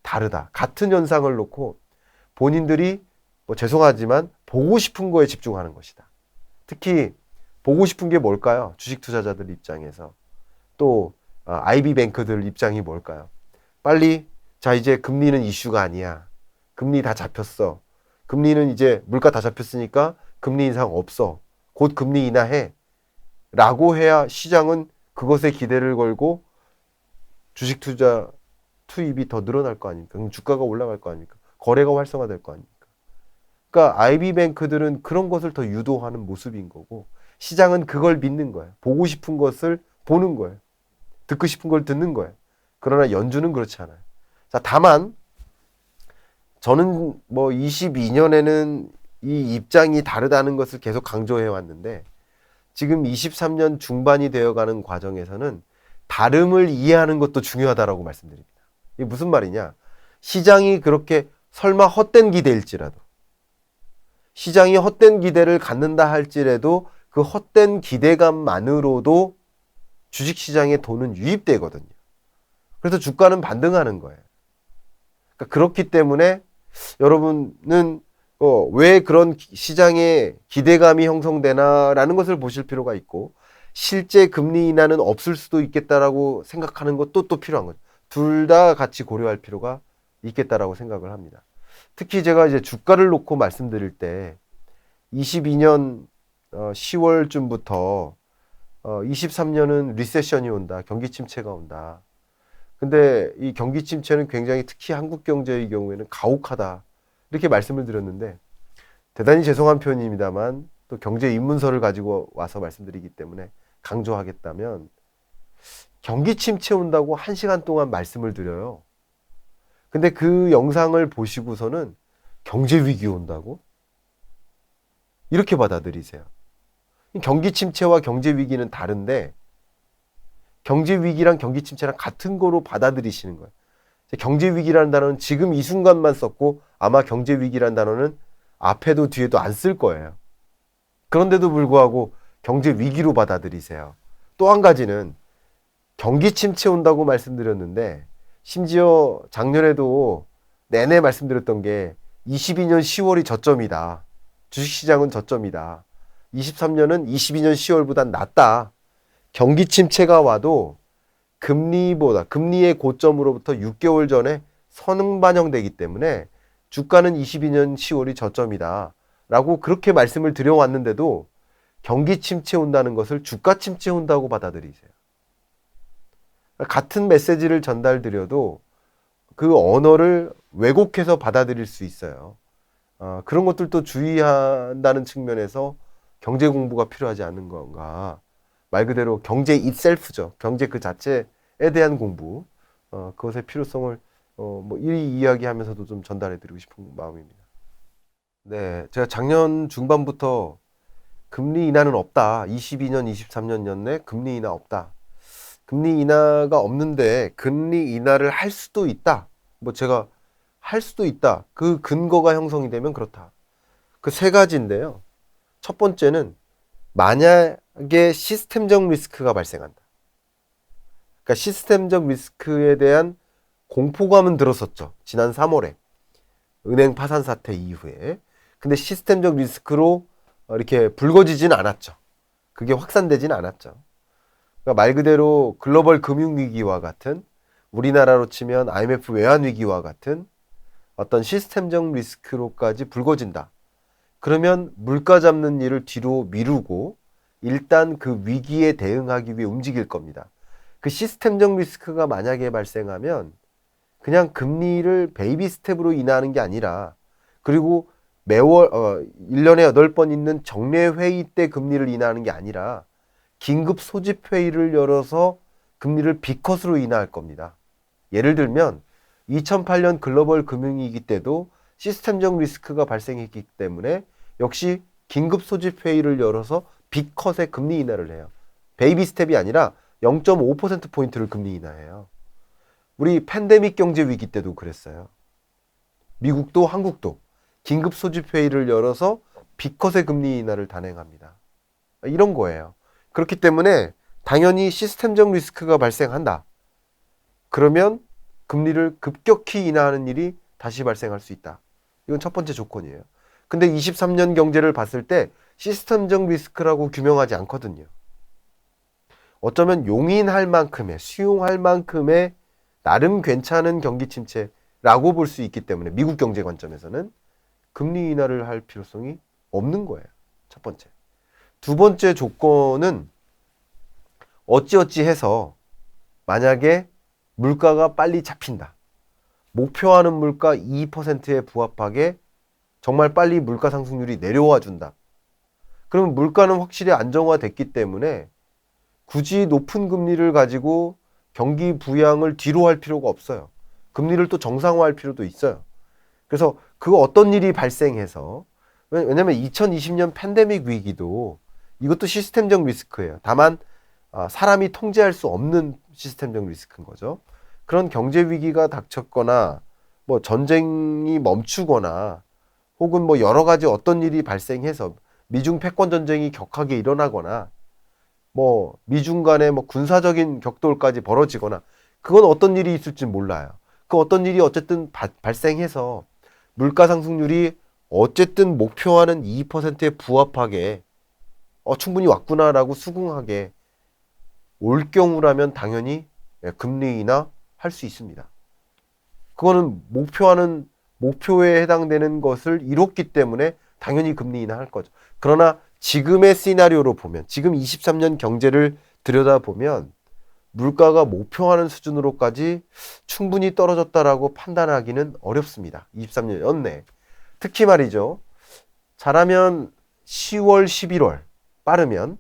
S1: 다르다. 같은 현상을 놓고 본인들이 죄송하지만 보고 싶은 거에 집중하는 것이다. 특히 보고 싶은 게 뭘까요? 주식 투자자들 입장에서 또 IB 뱅크들 입장이 뭘까요? 빨리 자 이제 금리는 이슈가 아니야. 금리 다 잡혔어. 금리는 이제 물가 다 잡혔으니까 금리 인상 없어. 곧 금리 인하해. 라고 해야 시장은 그것에 기대를 걸고 주식 투자 투입이 더 늘어날 거 아닙니까? 그럼 주가가 올라갈 거 아닙니까? 거래가 활성화될 거 아닙니까? 그러니까 IB뱅크들은 그런 것을 더 유도하는 모습인 거고 시장은 그걸 믿는 거예요. 보고 싶은 것을 보는 거예요. 듣고 싶은 걸 듣는 거예요. 그러나 연준은 그렇지 않아요. 자, 다만 저는 22년에는 이 입장이 다르다는 것을 계속 강조해 왔는데 지금 23년 중반이 되어가는 과정에서는 다름을 이해하는 것도 중요하다라고 말씀드립니다. 이게 무슨 말이냐? 시장이 그렇게 설마 헛된 기대일지라도 시장이 헛된 기대를 갖는다 할지라도 그 헛된 기대감만으로도 주식시장에 돈은 유입되거든요. 그래서 주가는 반등하는 거예요. 그러니까 그렇기 때문에 여러분은 왜 그런 시장에 기대감이 형성되나라는 것을 보실 필요가 있고 실제 금리 인하는 없을 수도 있겠다라고 생각하는 것도 또 필요한 거죠. 둘 다 같이 고려할 필요가 있겠다라고 생각을 합니다. 특히 제가 이제 주가를 놓고 말씀드릴 때 22년 10월쯤부터 23년은 리세션이 온다. 경기 침체가 온다. 근데 이 경기 침체는 굉장히 특히 한국 경제의 경우에는 가혹하다. 이렇게 말씀을 드렸는데 대단히 죄송한 표현입니다만 또 경제 입문서를 가지고 와서 말씀드리기 때문에 강조하겠다면 경기 침체 온다고 1시간 동안 말씀을 드려요. 근데 그 영상을 보시고서는 경제 위기 온다고? 이렇게 받아들이세요. 경기 침체와 경제 위기는 다른데 경제 위기랑 경기 침체랑 같은 거로 받아들이시는 거예요. 경제 위기라는 단어는 지금 이 순간만 썼고 아마 경제 위기라는 단어는 앞에도 뒤에도 안 쓸 거예요. 그런데도 불구하고 경제 위기로 받아들이세요. 또 한 가지는 경기 침체 온다고 말씀드렸는데 심지어 작년에도 내내 말씀드렸던 게 22년 10월이 저점이다. 주식시장은 저점이다. 23년은 22년 10월보단 낫다. 경기 침체가 와도 금리의 고점으로부터 6개월 전에 선반영되기 때문에 주가는 22년 10월이 저점이다. 라고 그렇게 말씀을 드려왔는데도 경기 침체 온다는 것을 주가 침체 온다고 받아들이세요. 같은 메시지를 전달드려도 그 언어를 왜곡해서 받아들일 수 있어요. 그런 것들도 주의한다는 측면에서 경제 공부가 필요하지 않은 건가. 말 그대로 경제 itself죠. 경제 그 자체에 대한 공부. 그것의 필요성을 이 이야기하면서도 좀 전달해드리고 싶은 마음입니다. 네, 제가 작년 중반부터 금리 인하는 없다. 22년, 23년 연내 금리 인하 없다. 금리 인하가 없는데 금리 인하를 할 수도 있다. 뭐 제가 할 수도 있다. 그 근거가 형성이 되면 그렇다. 그 세 가지인데요. 첫 번째는 만약에 시스템적 리스크가 발생한다. 그러니까 시스템적 리스크에 대한 공포감은 들었었죠. 지난 3월에 은행 파산 사태 이후에. 근데 시스템적 리스크로 이렇게 불거지진 않았죠. 그게 확산되진 않았죠. 그러니까 말 그대로 글로벌 금융위기와 같은, 우리나라로 치면 IMF 외환위기와 같은 어떤 시스템적 리스크로까지 불거진다. 그러면 물가 잡는 일을 뒤로 미루고 일단 그 위기에 대응하기 위해 움직일 겁니다. 그 시스템적 리스크가 만약에 발생하면 그냥 금리를 베이비 스텝으로 인하하는 게 아니라, 그리고 매월 1년에 8번 있는 정례 회의 때 금리를 인하하는 게 아니라 긴급 소집 회의를 열어서 금리를 B컷으로 인하할 겁니다. 예를 들면 2008년 글로벌 금융위기 때도 시스템적 리스크가 발생했기 때문에 역시 긴급 소집 회의를 열어서 B컷의 금리 인하를 해요. 베이비 스텝이 아니라 0.5%포인트를 금리 인하해요. 우리 팬데믹 경제 위기 때도 그랬어요. 미국도 한국도 긴급 소집 회의를 열어서 B컷의 금리 인하를 단행합니다. 이런 거예요. 그렇기 때문에 당연히 시스템적 리스크가 발생한다. 그러면 금리를 급격히 인하하는 일이 다시 발생할 수 있다. 이건 첫 번째 조건이에요. 근데 23년 경제를 봤을 때 시스템적 리스크라고 규명하지 않거든요. 어쩌면 용인할 만큼의, 수용할 만큼의 나름 괜찮은 경기 침체라고 볼 수 있기 때문에 미국 경제 관점에서는 금리 인하를 할 필요성이 없는 거예요. 첫 번째. 두 번째 조건은 어찌어찌 해서 만약에 물가가 빨리 잡힌다. 목표하는 물가 2%에 부합하게 정말 빨리 물가 상승률이 내려와 준다. 그러면 물가는 확실히 안정화됐기 때문에 굳이 높은 금리를 가지고 경기 부양을 뒤로 할 필요가 없어요. 금리를 또 정상화할 필요도 있어요. 그래서 그 어떤 일이 발생해서, 왜냐면 2020년 팬데믹 위기도 이것도 시스템적 리스크예요. 다만 사람이 통제할 수 없는 시스템적 리스크인 거죠. 그런 경제 위기가 닥쳤거나 뭐 전쟁이 멈추거나 혹은 뭐 여러 가지 어떤 일이 발생해서 미중 패권 전쟁이 격하게 일어나거나 뭐 미중 간의 뭐 군사적인 격돌까지 벌어지거나, 그건 어떤 일이 있을지 몰라요. 그 어떤 일이 어쨌든 발생해서 물가 상승률이 어쨌든 목표하는 2%에 부합하게 충분히 왔구나라고 수긍하게 올 경우라면 당연히 금리 인하 할 수 있습니다. 그거는 목표에 해당되는 것을 이뤘기 때문에 당연히 금리 인하 할 거죠. 그러나 지금의 시나리오로 보면, 지금 23년 경제를 들여다보면 물가가 목표하는 수준으로까지 충분히 떨어졌다라고 판단하기는 어렵습니다. 23년 연내. 특히 말이죠. 잘하면 10월, 11월, 빠르면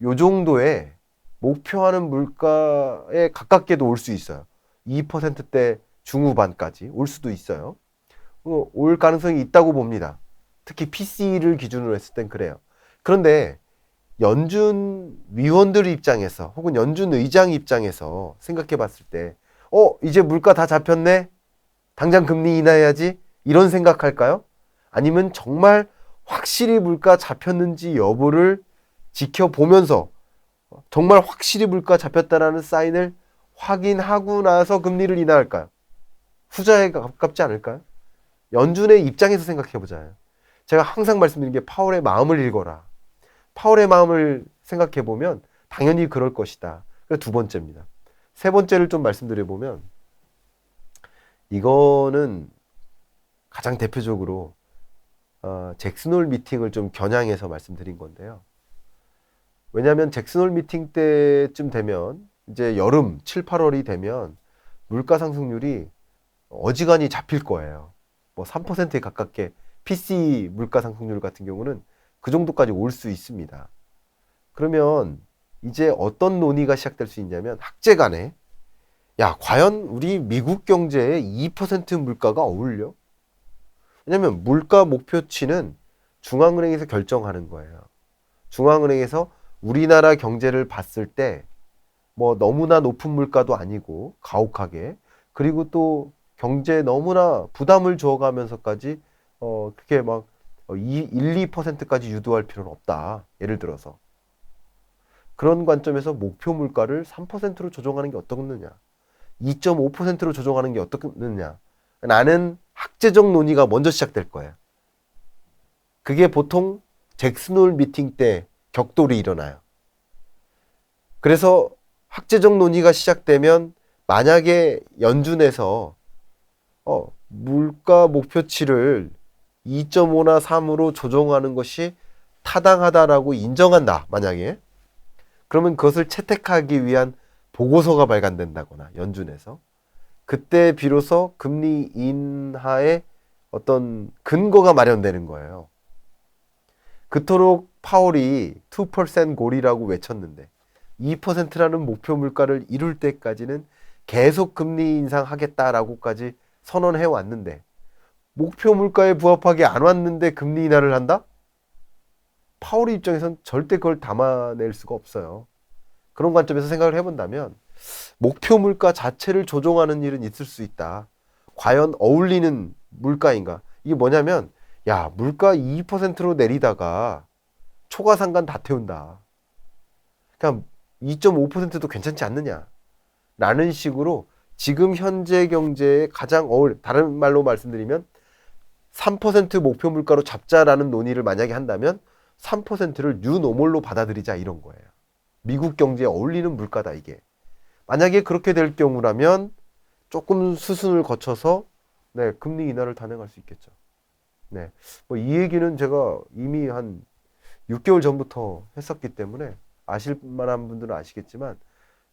S1: 요 정도의 목표하는 물가에 가깝게도 올 수 있어요. 2%대 중후반까지 올 수도 있어요. 올 가능성이 있다고 봅니다. 특히 PC를 기준으로 했을 땐 그래요. 그런데 연준 위원들 입장에서 혹은 연준 의장 입장에서 생각해 봤을 때 이제 물가 다 잡혔네? 당장 금리 인하해야지? 이런 생각할까요? 아니면 정말 확실히 물가 잡혔는지 여부를 지켜보면서 정말 확실히 물가 잡혔다라는 사인을 확인하고 나서 금리를 인하할까요? 후자에 가깝지 않을까요? 연준의 입장에서 생각해 보자요. 제가 항상 말씀드린 게 파월의 마음을 읽어라. 파월의 마음을 생각해 보면 당연히 그럴 것이다. 그 두 번째입니다. 세 번째를 좀 말씀드려 보면, 이거는 가장 대표적으로 잭슨홀 미팅을 좀 겨냥해서 말씀드린 건데요. 왜냐하면 잭슨홀 미팅 때쯤 되면 이제 여름 7, 8월이 되면 물가 상승률이 어지간히 잡힐 거예요. 뭐 3%에 가깝게 PC 물가 상승률 같은 경우는 그 정도까지 올 수 있습니다. 그러면 이제 어떤 논의가 시작될 수 있냐면, 학제 간에 야, 과연 우리 미국 경제에 2% 물가가 어울려? 왜냐하면 물가 목표치는 중앙은행에서 결정하는 거예요. 중앙은행에서 우리나라 경제를 봤을 때 뭐 너무나 높은 물가도 아니고 가혹하게, 그리고 또 경제에 너무나 부담을 주어가면서까지 그렇게 막 1, 2%까지 유도할 필요는 없다. 예를 들어서 그런 관점에서 목표 물가를 3%로 조정하는 게 어떻느냐, 2.5%로 조정하는 게 어떻느냐 라는 학제적 논의가 먼저 시작될 거예요. 그게 보통 잭슨홀 미팅 때 격돌이 일어나요. 그래서 학제적 논의가 시작되면 만약에 연준에서 물가 목표치를 2.5나 3으로 조정하는 것이 타당하다라고 인정한다. 만약에 그러면 그것을 채택하기 위한 보고서가 발간된다거나 연준에서 그때 비로소 금리 인하의 어떤 근거가 마련되는 거예요. 그토록 파월이 2% 고리라고 외쳤는데 2%라는 목표 물가를 이룰 때까지는 계속 금리 인상하겠다라고까지 선언해 왔는데 목표 물가에 부합하게 안 왔는데 금리 인하를 한다? 파월의 입장에선 절대 그걸 담아낼 수가 없어요. 그런 관점에서 생각을 해본다면 목표 물가 자체를 조정하는 일은 있을 수 있다. 과연 어울리는 물가인가? 이게 뭐냐면 야, 물가 2%로 내리다가 초과상관 다 태운다. 그냥 2.5%도 괜찮지 않느냐 라는 식으로 지금 현재 경제에 가장 다른 말로 말씀드리면 3% 목표 물가로 잡자라는 논의를 만약에 한다면 3%를 뉴노멀로 받아들이자 이런 거예요. 미국 경제에 어울리는 물가다 이게. 만약에 그렇게 될 경우라면 조금 수순을 거쳐서 네, 금리 인하를 단행할 수 있겠죠. 네, 뭐 이 얘기는 제가 이미 한 6개월 전부터 했었기 때문에 아실 만한 분들은 아시겠지만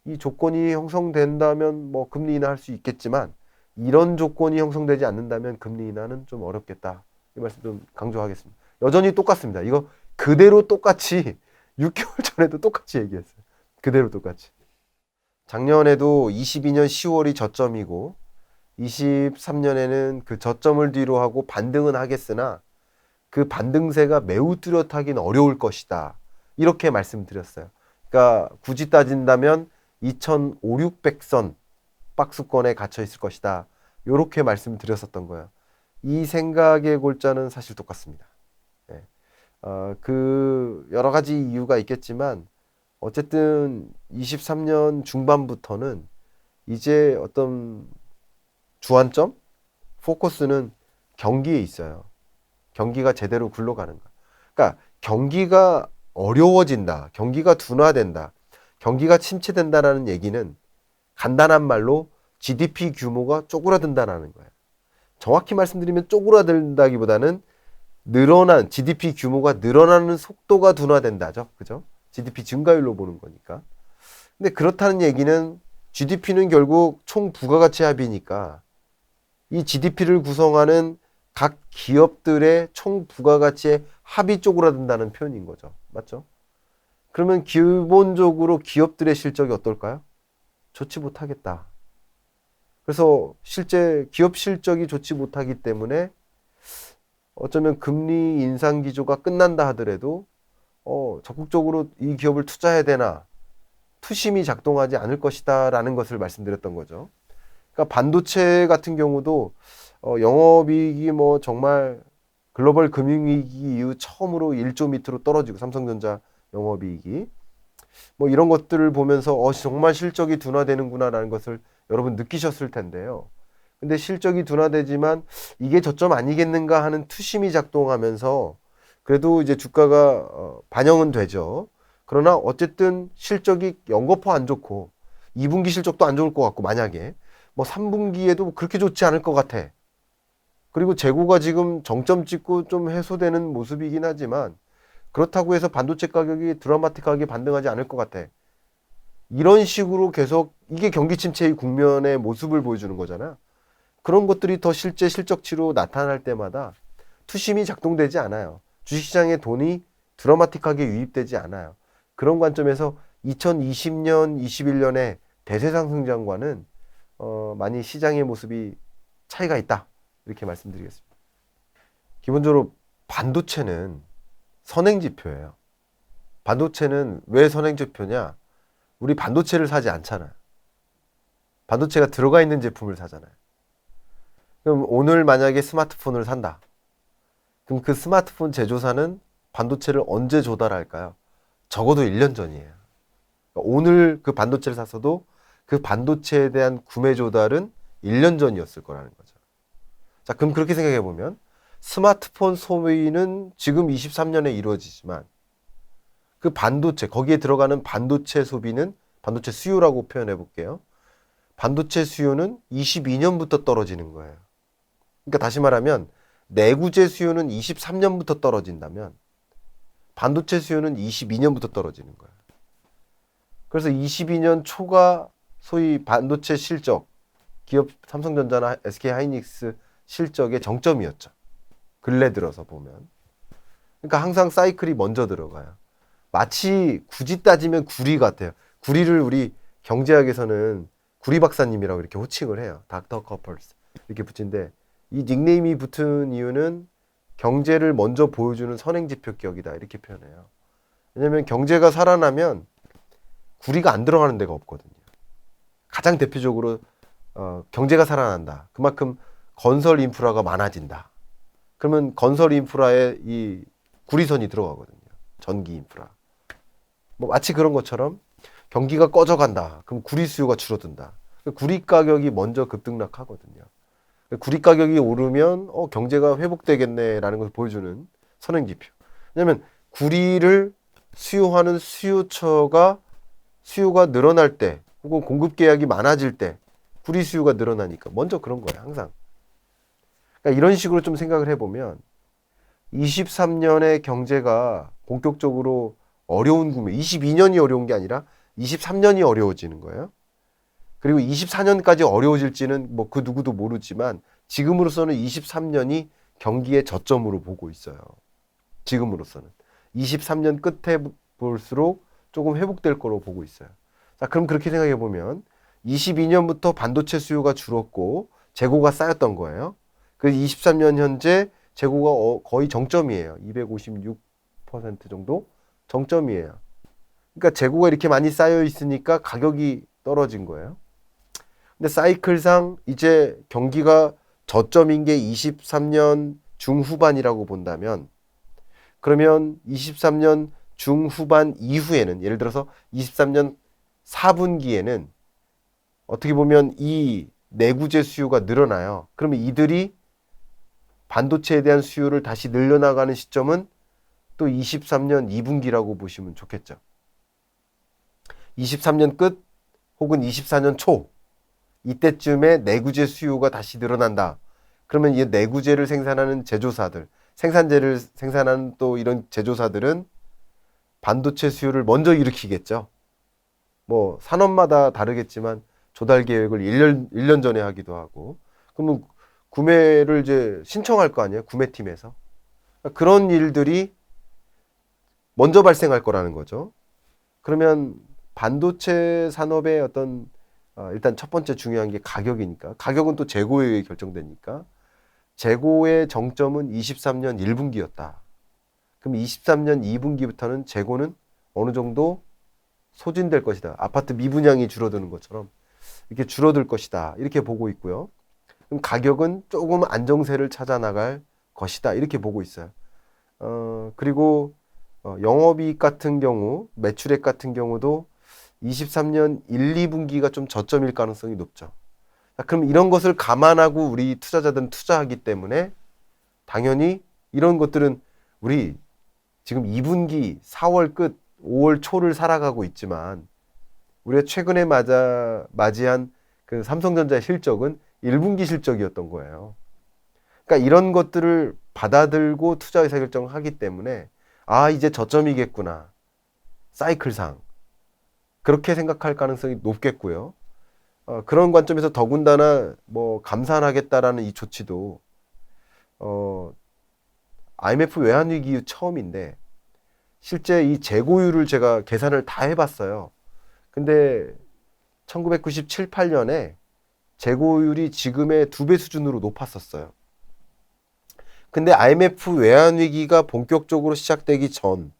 S1: 이 조건이 형성된다면 뭐 금리 인하할 수 있겠지만 이런 조건이 형성되지 않는다면 금리 인하는 좀 어렵겠다. 이 말씀 좀 강조하겠습니다. 여전히 똑같습니다. 이거 그대로 똑같이 6개월 전에도 똑같이 얘기했어요. 그대로 똑같이. 작년에도 22년 10월이 저점이고 23년에는 그 저점을 뒤로 하고 반등은 하겠으나 그 반등세가 매우 뚜렷하긴 어려울 것이다. 이렇게 말씀드렸어요. 그러니까 굳이 따진다면 2,500~600선 박스권에 갇혀 있을 것이다. 이렇게 말씀드렸었던 거예요. 이 생각의 골자는 사실 똑같습니다. 네. 그 여러 가지 이유가 있겠지만 어쨌든 23년 중반부터는 이제 어떤 주안점, 포커스는 경기에 있어요. 경기가 제대로 굴러가는 거. 그러니까 경기가 어려워진다, 경기가 둔화된다, 경기가 침체된다라는 얘기는 간단한 말로 GDP 규모가 쪼그라든다라는 거예요. 정확히 말씀드리면 쪼그라든다기보다는 늘어난 GDP 규모가 늘어나는 속도가 둔화된다죠. 그죠? GDP 증가율로 보는 거니까. 근데 그렇다는 얘기는 GDP는 결국 총 부가가치 합이니까 이 GDP를 구성하는 각 기업들의 총 부가가치의 합이 쪼그라든다는 표현인 거죠. 맞죠? 그러면 기본적으로 기업들의 실적이 어떨까요? 좋지 못하겠다. 그래서 실제 기업 실적이 좋지 못하기 때문에 어쩌면 금리 인상 기조가 끝난다 하더라도 적극적으로 이 기업을 투자해야 되나 투심이 작동하지 않을 것이다 라는 것을 말씀드렸던 거죠. 그러니까 반도체 같은 경우도 영업이익이 뭐 정말 글로벌 금융위기 이후 처음으로 1조 밑으로 떨어지고 삼성전자 영업이익이 뭐 이런 것들을 보면서 정말 실적이 둔화되는구나라는 것을 여러분 느끼셨을 텐데요. 근데 실적이 둔화되지만 이게 저점 아니겠는가 하는 투심이 작동하면서 그래도 이제 주가가 반영은 되죠. 그러나 어쨌든 실적이 연거푸 안 좋고 2분기 실적도 안 좋을 것 같고 만약에 뭐 3분기에도 그렇게 좋지 않을 것 같아. 그리고 재고가 지금 정점 찍고 좀 해소되는 모습이긴 하지만 그렇다고 해서 반도체 가격이 드라마틱하게 반등하지 않을 것 같아. 이런 식으로 계속 이게 경기 침체의 국면의 모습을 보여주는 거잖아. 그런 것들이 더 실제 실적치로 나타날 때마다 투심이 작동되지 않아요. 주식시장에 돈이 드라마틱하게 유입되지 않아요. 그런 관점에서 2020년, 21년의 대세 상승장과는 많이 시장의 모습이 차이가 있다. 이렇게 말씀드리겠습니다. 기본적으로 반도체는 선행지표예요. 반도체는 왜 선행지표냐? 우리 반도체를 사지 않잖아요. 반도체가 들어가 있는 제품을 사잖아요. 그럼 오늘 만약에 스마트폰을 산다. 그럼 그 스마트폰 제조사는 반도체를 언제 조달할까요? 적어도 1년 전이에요. 그러니까 오늘 그 반도체를 샀어도 그 반도체에 대한 구매 조달은 1년 전이었을 거라는 거죠. 자, 그럼 그렇게 생각해 보면 스마트폰 소비는 지금 23년에 이루어지지만 그 반도체, 거기에 들어가는 반도체 소비는 반도체 수요라고 표현해 볼게요. 반도체 수요는 22년부터 떨어지는 거예요. 그러니까 다시 말하면 내구재 수요는 23년부터 떨어진다면 반도체 수요는 22년부터 떨어지는 거예요. 그래서 22년 초가 소위 반도체 실적, 기업 삼성전자나 SK하이닉스 실적의 정점이었죠. 근래 들어서 보면. 그러니까 항상 사이클이 먼저 들어가요. 마치 굳이 따지면 구리 같아요. 구리를 우리 경제학에서는 구리 박사님이라고 이렇게 호칭을 해요. 닥터 커플스 이렇게 붙인데 이 닉네임이 붙은 이유는 경제를 먼저 보여주는 선행지표 격이다 이렇게 표현해요. 왜냐하면 경제가 살아나면 구리가 안 들어가는 데가 없거든요. 가장 대표적으로 경제가 살아난다. 그만큼 건설 인프라가 많아진다. 그러면 건설 인프라에 이 구리선이 들어가거든요. 전기 인프라. 뭐 마치 그런 것처럼 경기가 꺼져간다. 그럼 구리 수요가 줄어든다. 구리 가격이 먼저 급등락하거든요. 구리 가격이 오르면 경제가 회복되겠네라는 것을 보여주는 선행지표. 왜냐하면 구리를 수요하는 수요처가 수요가 늘어날 때 혹은 공급 계약이 많아질 때 구리 수요가 늘어나니까 먼저 그런 거예요. 항상. 그러니까 이런 식으로 좀 생각을 해보면 23년의 경제가 본격적으로 어려운 구매, 22년이 어려운 게 아니라 23년이 어려워지는 거예요. 그리고 24년까지 어려워질지는 뭐 그 누구도 모르지만 지금으로서는 23년이 경기의 저점으로 보고 있어요. 지금으로서는. 23년 끝에 볼수록 조금 회복될 거로 보고 있어요. 자, 그럼 그렇게 생각해 보면 22년부터 반도체 수요가 줄었고 재고가 쌓였던 거예요. 그 23년 현재 재고가 거의 정점이에요. 256% 정도 정점이에요. 그러니까 재고가 이렇게 많이 쌓여 있으니까 가격이 떨어진 거예요. 근데 사이클상 이제 경기가 저점인 게 23년 중후반이라고 본다면 그러면 23년 중후반 이후에는 예를 들어서 23년 4분기에는 어떻게 보면 이 내구재 수요가 늘어나요. 그러면 이들이 반도체에 대한 수요를 다시 늘려나가는 시점은 또 23년 2분기라고 보시면 좋겠죠. 23년 끝 혹은 24년 초 이때쯤에 내구재 수요가 다시 늘어난다. 그러면 이 내구재를 생산하는 제조사들, 생산재를 생산하는 또 이런 제조사들은 반도체 수요를 먼저 일으키겠죠. 뭐 산업마다 다르겠지만 조달 계획을 1년 전에 하기도 하고 그러면 구매를 이제 신청할 거 아니에요. 구매팀에서. 그런 일들이 먼저 발생할 거라는 거죠. 그러면 반도체 산업의 어떤 일단 첫 번째 중요한 게 가격이니까 가격은 또 재고에 의해 결정되니까 재고의 정점은 23년 1분기였다. 그럼 23년 2분기부터는 재고는 어느 정도 소진될 것이다. 아파트 미분양이 줄어드는 것처럼 이렇게 줄어들 것이다. 이렇게 보고 있고요. 그럼 가격은 조금 안정세를 찾아 나갈 것이다. 이렇게 보고 있어요. 그리고 영업이익 같은 경우, 매출액 같은 경우도 23년 1, 2분기가 좀 저점일 가능성이 높죠. 자, 그럼 이런 것을 감안하고 우리 투자자들은 투자하기 때문에 당연히 이런 것들은 우리 지금 2분기 4월 끝 5월 초를 살아가고 있지만 우리가 최근에 맞이한 그 삼성전자의 실적은 1분기 실적이었던 거예요. 그러니까 이런 것들을 받아들고 투자 의사결정을 하기 때문에 이제 저점이겠구나. 사이클상. 그렇게 생각할 가능성이 높겠고요. 그런 관점에서 더군다나 뭐 감산하겠다라는 이 조치도 IMF 외환위기 이후 처음인데 실제 이 재고율을 제가 계산을 다 해봤어요. 근데 1997, 8년에 재고율이 지금의 2배 수준으로 높았었어요. 근데 IMF 외환 위기가 본격적으로 시작되기 전,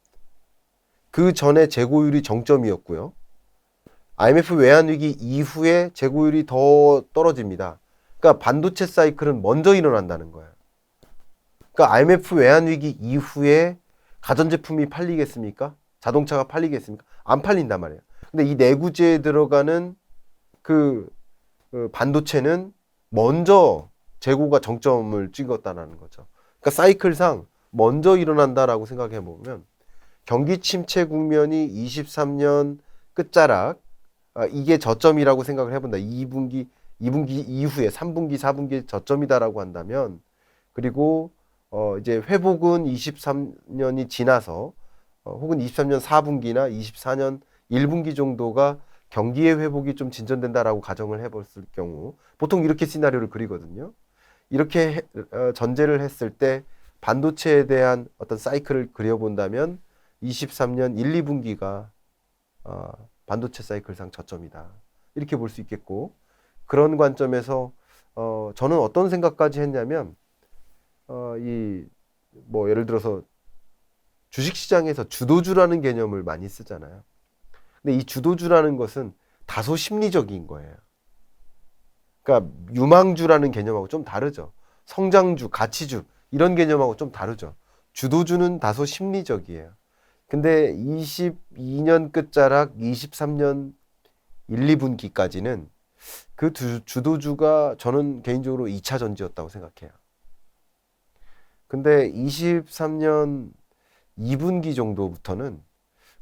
S1: 그 전에 재고율이 정점이었고요. IMF 외환 위기 이후에 재고율이 더 떨어집니다. 그러니까 반도체 사이클은 먼저 일어난다는 거예요. 그러니까 IMF 외환 위기 이후에 가전제품이 팔리겠습니까? 자동차가 팔리겠습니까? 안 팔린단 말이에요. 근데 이 내구재에 들어가는 그 반도체는 먼저 재고가 정점을 찍었다는 거죠. 그러니까 사이클상 먼저 일어난다라고 생각해 보면 경기 침체 국면이 23년 끝자락, 이게 저점이라고 생각을 해본다. 2분기 이후에 3분기, 4분기 저점이다라고 한다면, 그리고 이제 회복은 23년이 지나서 혹은 23년 4분기나 24년 1분기 정도가 경기의 회복이 좀 진전된다라고 가정을 해봤을 경우, 보통 이렇게 시나리오를 그리거든요. 이렇게 전제를 했을 때 반도체에 대한 어떤 사이클을 그려본다면 23년 1, 2분기가 반도체 사이클상 저점이다. 이렇게 볼 수 있겠고, 그런 관점에서 저는 어떤 생각까지 했냐면 이 뭐 예를 들어서 주식시장에서 주도주라는 개념을 많이 쓰잖아요. 근데 이 주도주라는 것은 다소 심리적인 거예요. 그러니까 유망주라는 개념하고 좀 다르죠. 성장주, 가치주 이런 개념하고 좀 다르죠. 주도주는 다소 심리적이에요. 근데 22년 끝자락 23년 1, 2분기까지는 그 주도주가 저는 개인적으로 2차 전지였다고 생각해요. 근데 23년 2분기 정도부터는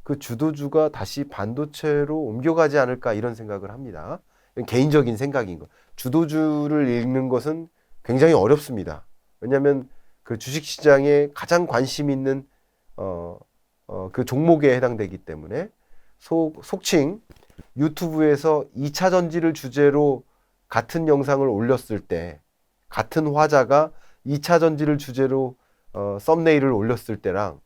S1: 그 주도주가 다시 반도체로 옮겨가지 않을까 이런 생각을 합니다. 개인적인 생각인 거. 주도주를 읽는 것은 굉장히 어렵습니다. 왜냐하면 그 주식시장에 가장 관심 있는 그 종목에 해당되기 때문에 속칭 유튜브에서 2차 전지를 주제로 같은 영상을 올렸을 때 같은 화자가 2차 전지를 주제로 썸네일을 올렸을 때랑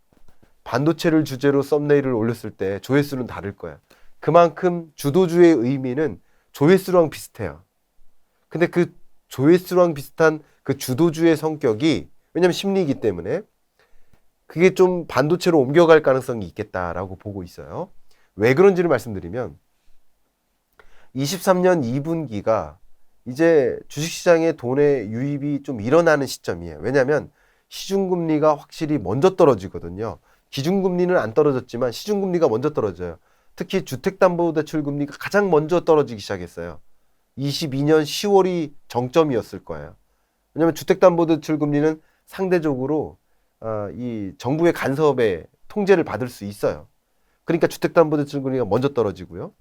S1: 반도체를 주제로 썸네일을 올렸을 때 조회수는 다를 거야. 그만큼 주도주의 의미는 조회수랑 비슷해요. 근데 그 조회수랑 비슷한 그 주도주의 성격이, 왜냐면 심리이기 때문에 그게 좀 반도체로 옮겨갈 가능성이 있겠다라고 보고 있어요. 왜 그런지를 말씀드리면 23년 2분기가 이제 주식시장에 돈의 유입이 좀 일어나는 시점이에요. 왜냐하면 시중금리가 확실히 먼저 떨어지거든요. 기준금리는 안 떨어졌지만 시중금리가 먼저 떨어져요. 특히 주택담보대출금리가 가장 먼저 떨어지기 시작했어요. 22년 10월이 정점이었을 거예요. 왜냐하면 주택담보대출금리는 상대적으로 이 정부의 간섭에 통제를 받을 수 있어요. 그러니까 주택담보대출금리가 먼저 떨어지고요.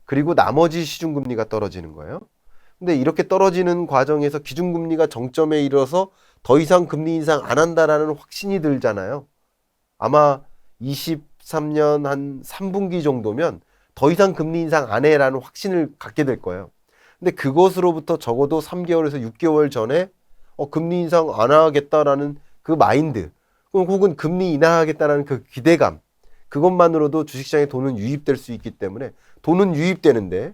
S1: 그리고 나머지 시중금리가 떨어지는 거예요. 근데 이렇게 떨어지는 과정에서 기준금리가 정점에 이르러서 더 이상 금리 인상 안 한다라는 확신이 들잖아요. 아마 23년 한 3분기 정도면 더 이상 금리 인상 안 해라는 확신을 갖게 될 거예요. 근데 그것으로부터 적어도 3개월에서 6개월 전에 금리 인상 안 하겠다라는 그 마인드, 혹은 금리 인하하겠다라는 그 기대감, 그것만으로도 주식시장에 돈은 유입될 수 있기 때문에 돈은 유입되는데,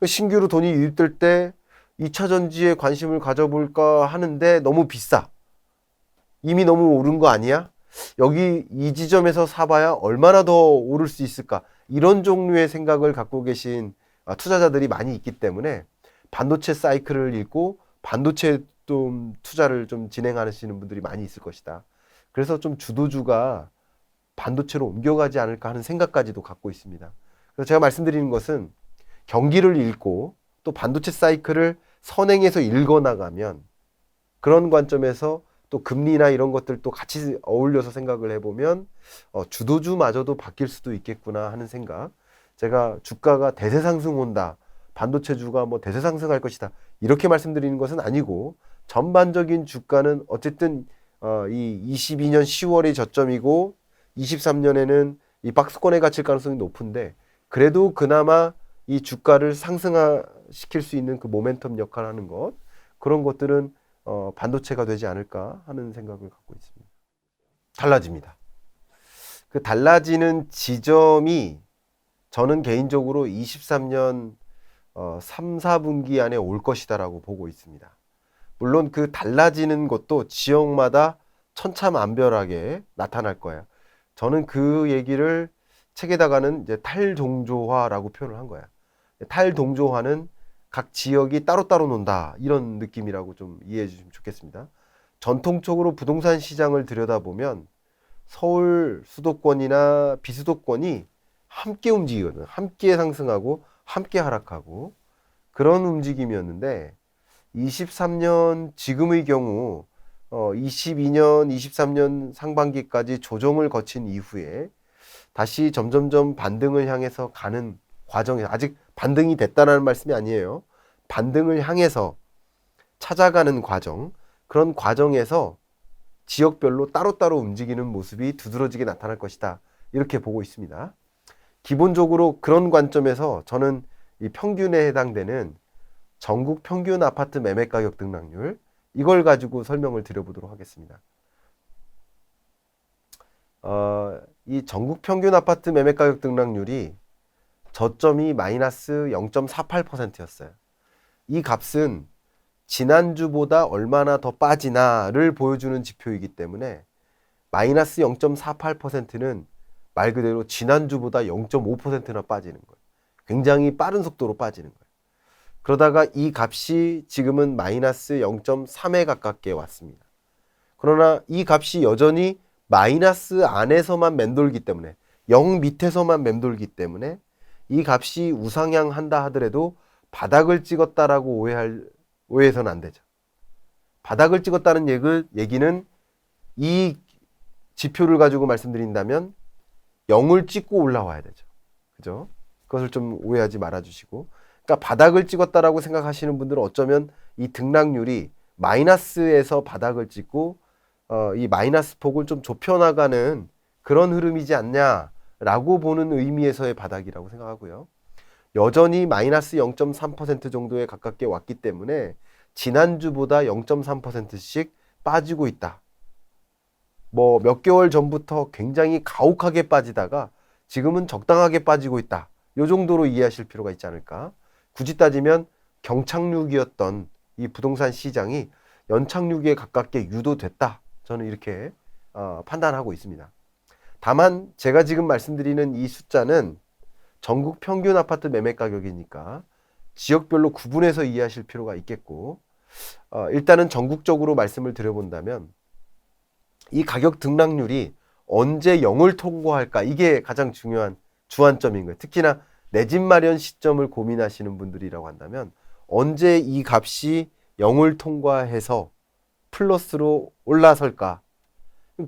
S1: 신규로 돈이 유입될 때 2차 전지에 관심을 가져볼까 하는데 너무 비싸. 이미 너무 오른 거 아니야? 여기 이 지점에서 사봐야 얼마나 더 오를 수 있을까? 이런 종류의 생각을 갖고 계신 투자자들이 많이 있기 때문에 반도체 사이클을 읽고 반도체 좀 투자를 좀 진행하시는 분들이 많이 있을 것이다. 그래서 좀 주도주가 반도체로 옮겨가지 않을까 하는 생각까지도 갖고 있습니다. 그래서 제가 말씀드리는 것은 경기를 읽고 또 반도체 사이클을 선행해서 읽어나가면 그런 관점에서 또 금리나 이런 것들도 같이 어울려서 생각을 해보면 주도주마저도 바뀔 수도 있겠구나 하는 생각. 제가 주가가 대세 상승 온다, 반도체주가 뭐 대세 상승할 것이다, 이렇게 말씀드리는 것은 아니고, 전반적인 주가는 어쨌든 이 22년 10월이 저점이고 23년에는 이 박스권에 갇힐 가능성이 높은데, 그래도 그나마 이 주가를 상승시킬 수 있는 그 모멘텀 역할을 하는 것, 그런 것들은 반도체가 되지 않을까 하는 생각을 갖고 있습니다. 달라집니다. 그 달라지는 지점이 저는 개인적으로 23년 3, 4분기 안에 올 것이다라고 보고 있습니다. 물론 그 달라지는 것도 지역마다 천차만별하게 나타날 거예요. 저는 그 얘기를 책에다가는 이제 탈동조화라고 표현을 한 거야. 탈동조화는 각 지역이 따로따로 논다 이런 느낌이라고 좀 이해해 주시면 좋겠습니다. 전통적으로 부동산 시장을 들여다보면 서울 수도권이나 비수도권이 함께 움직이거든. 함께 상승하고 함께 하락하고 그런 움직임이었는데 23년 지금의 경우 22년, 23년 상반기까지 조정을 거친 이후에 다시 점점점 반등을 향해서 가는 과정에 아직 반등이 됐다는 말씀이 아니에요. 반등을 향해서 찾아가는 과정, 그런 과정에서 지역별로 따로따로 움직이는 모습이 두드러지게 나타날 것이다. 이렇게 보고 있습니다. 기본적으로 그런 관점에서 저는 이 평균에 해당되는 전국 평균 아파트 매매 가격 등락률 이걸 가지고 설명을 드려보도록 하겠습니다. 이 전국 평균 아파트 매매 가격 등락률이 저점이 마이너스 0.48%였어요. 이 값은 지난주보다 얼마나 더 빠지나를 보여주는 지표이기 때문에 마이너스 0.48%는 말 그대로 지난주보다 0.5%나 빠지는 거예요. 굉장히 빠른 속도로 빠지는 거예요. 그러다가 이 값이 지금은 마이너스 0.3에 가깝게 왔습니다. 그러나 이 값이 여전히 마이너스 안에서만 맴돌기 때문에 0 밑에서만 맴돌기 때문에 이 값이 우상향한다 하더라도 바닥을 찍었다라고 오해해서는 안 되죠. 바닥을 찍었다는 얘기는 이 지표를 가지고 말씀드린다면 0을 찍고 올라와야 되죠. 그죠? 그것을 좀 오해하지 말아 주시고. 그러니까 바닥을 찍었다라고 생각하시는 분들은 어쩌면 이 등락률이 마이너스에서 바닥을 찍고 이 마이너스 폭을 좀 좁혀나가는 그런 흐름이지 않냐라고 보는 의미에서의 바닥이라고 생각하고요. 여전히 마이너스 0.3% 정도에 가깝게 왔기 때문에 지난주보다 0.3%씩 빠지고 있다. 뭐 몇 개월 전부터 굉장히 가혹하게 빠지다가 지금은 적당하게 빠지고 있다. 이 정도로 이해하실 필요가 있지 않을까. 굳이 따지면 경착륙이었던 이 부동산 시장이 연착륙에 가깝게 유도됐다. 저는 이렇게 판단하고 있습니다. 다만 제가 지금 말씀드리는 이 숫자는 전국 평균 아파트 매매 가격이니까 지역별로 구분해서 이해하실 필요가 있겠고 일단은 전국적으로 말씀을 드려본다면 이 가격 등락률이 언제 0을 통과할까 이게 가장 중요한 주안점인 거예요. 특히나 내 집 마련 시점을 고민하시는 분들이라고 한다면 언제 이 값이 0을 통과해서 플러스로 올라설까?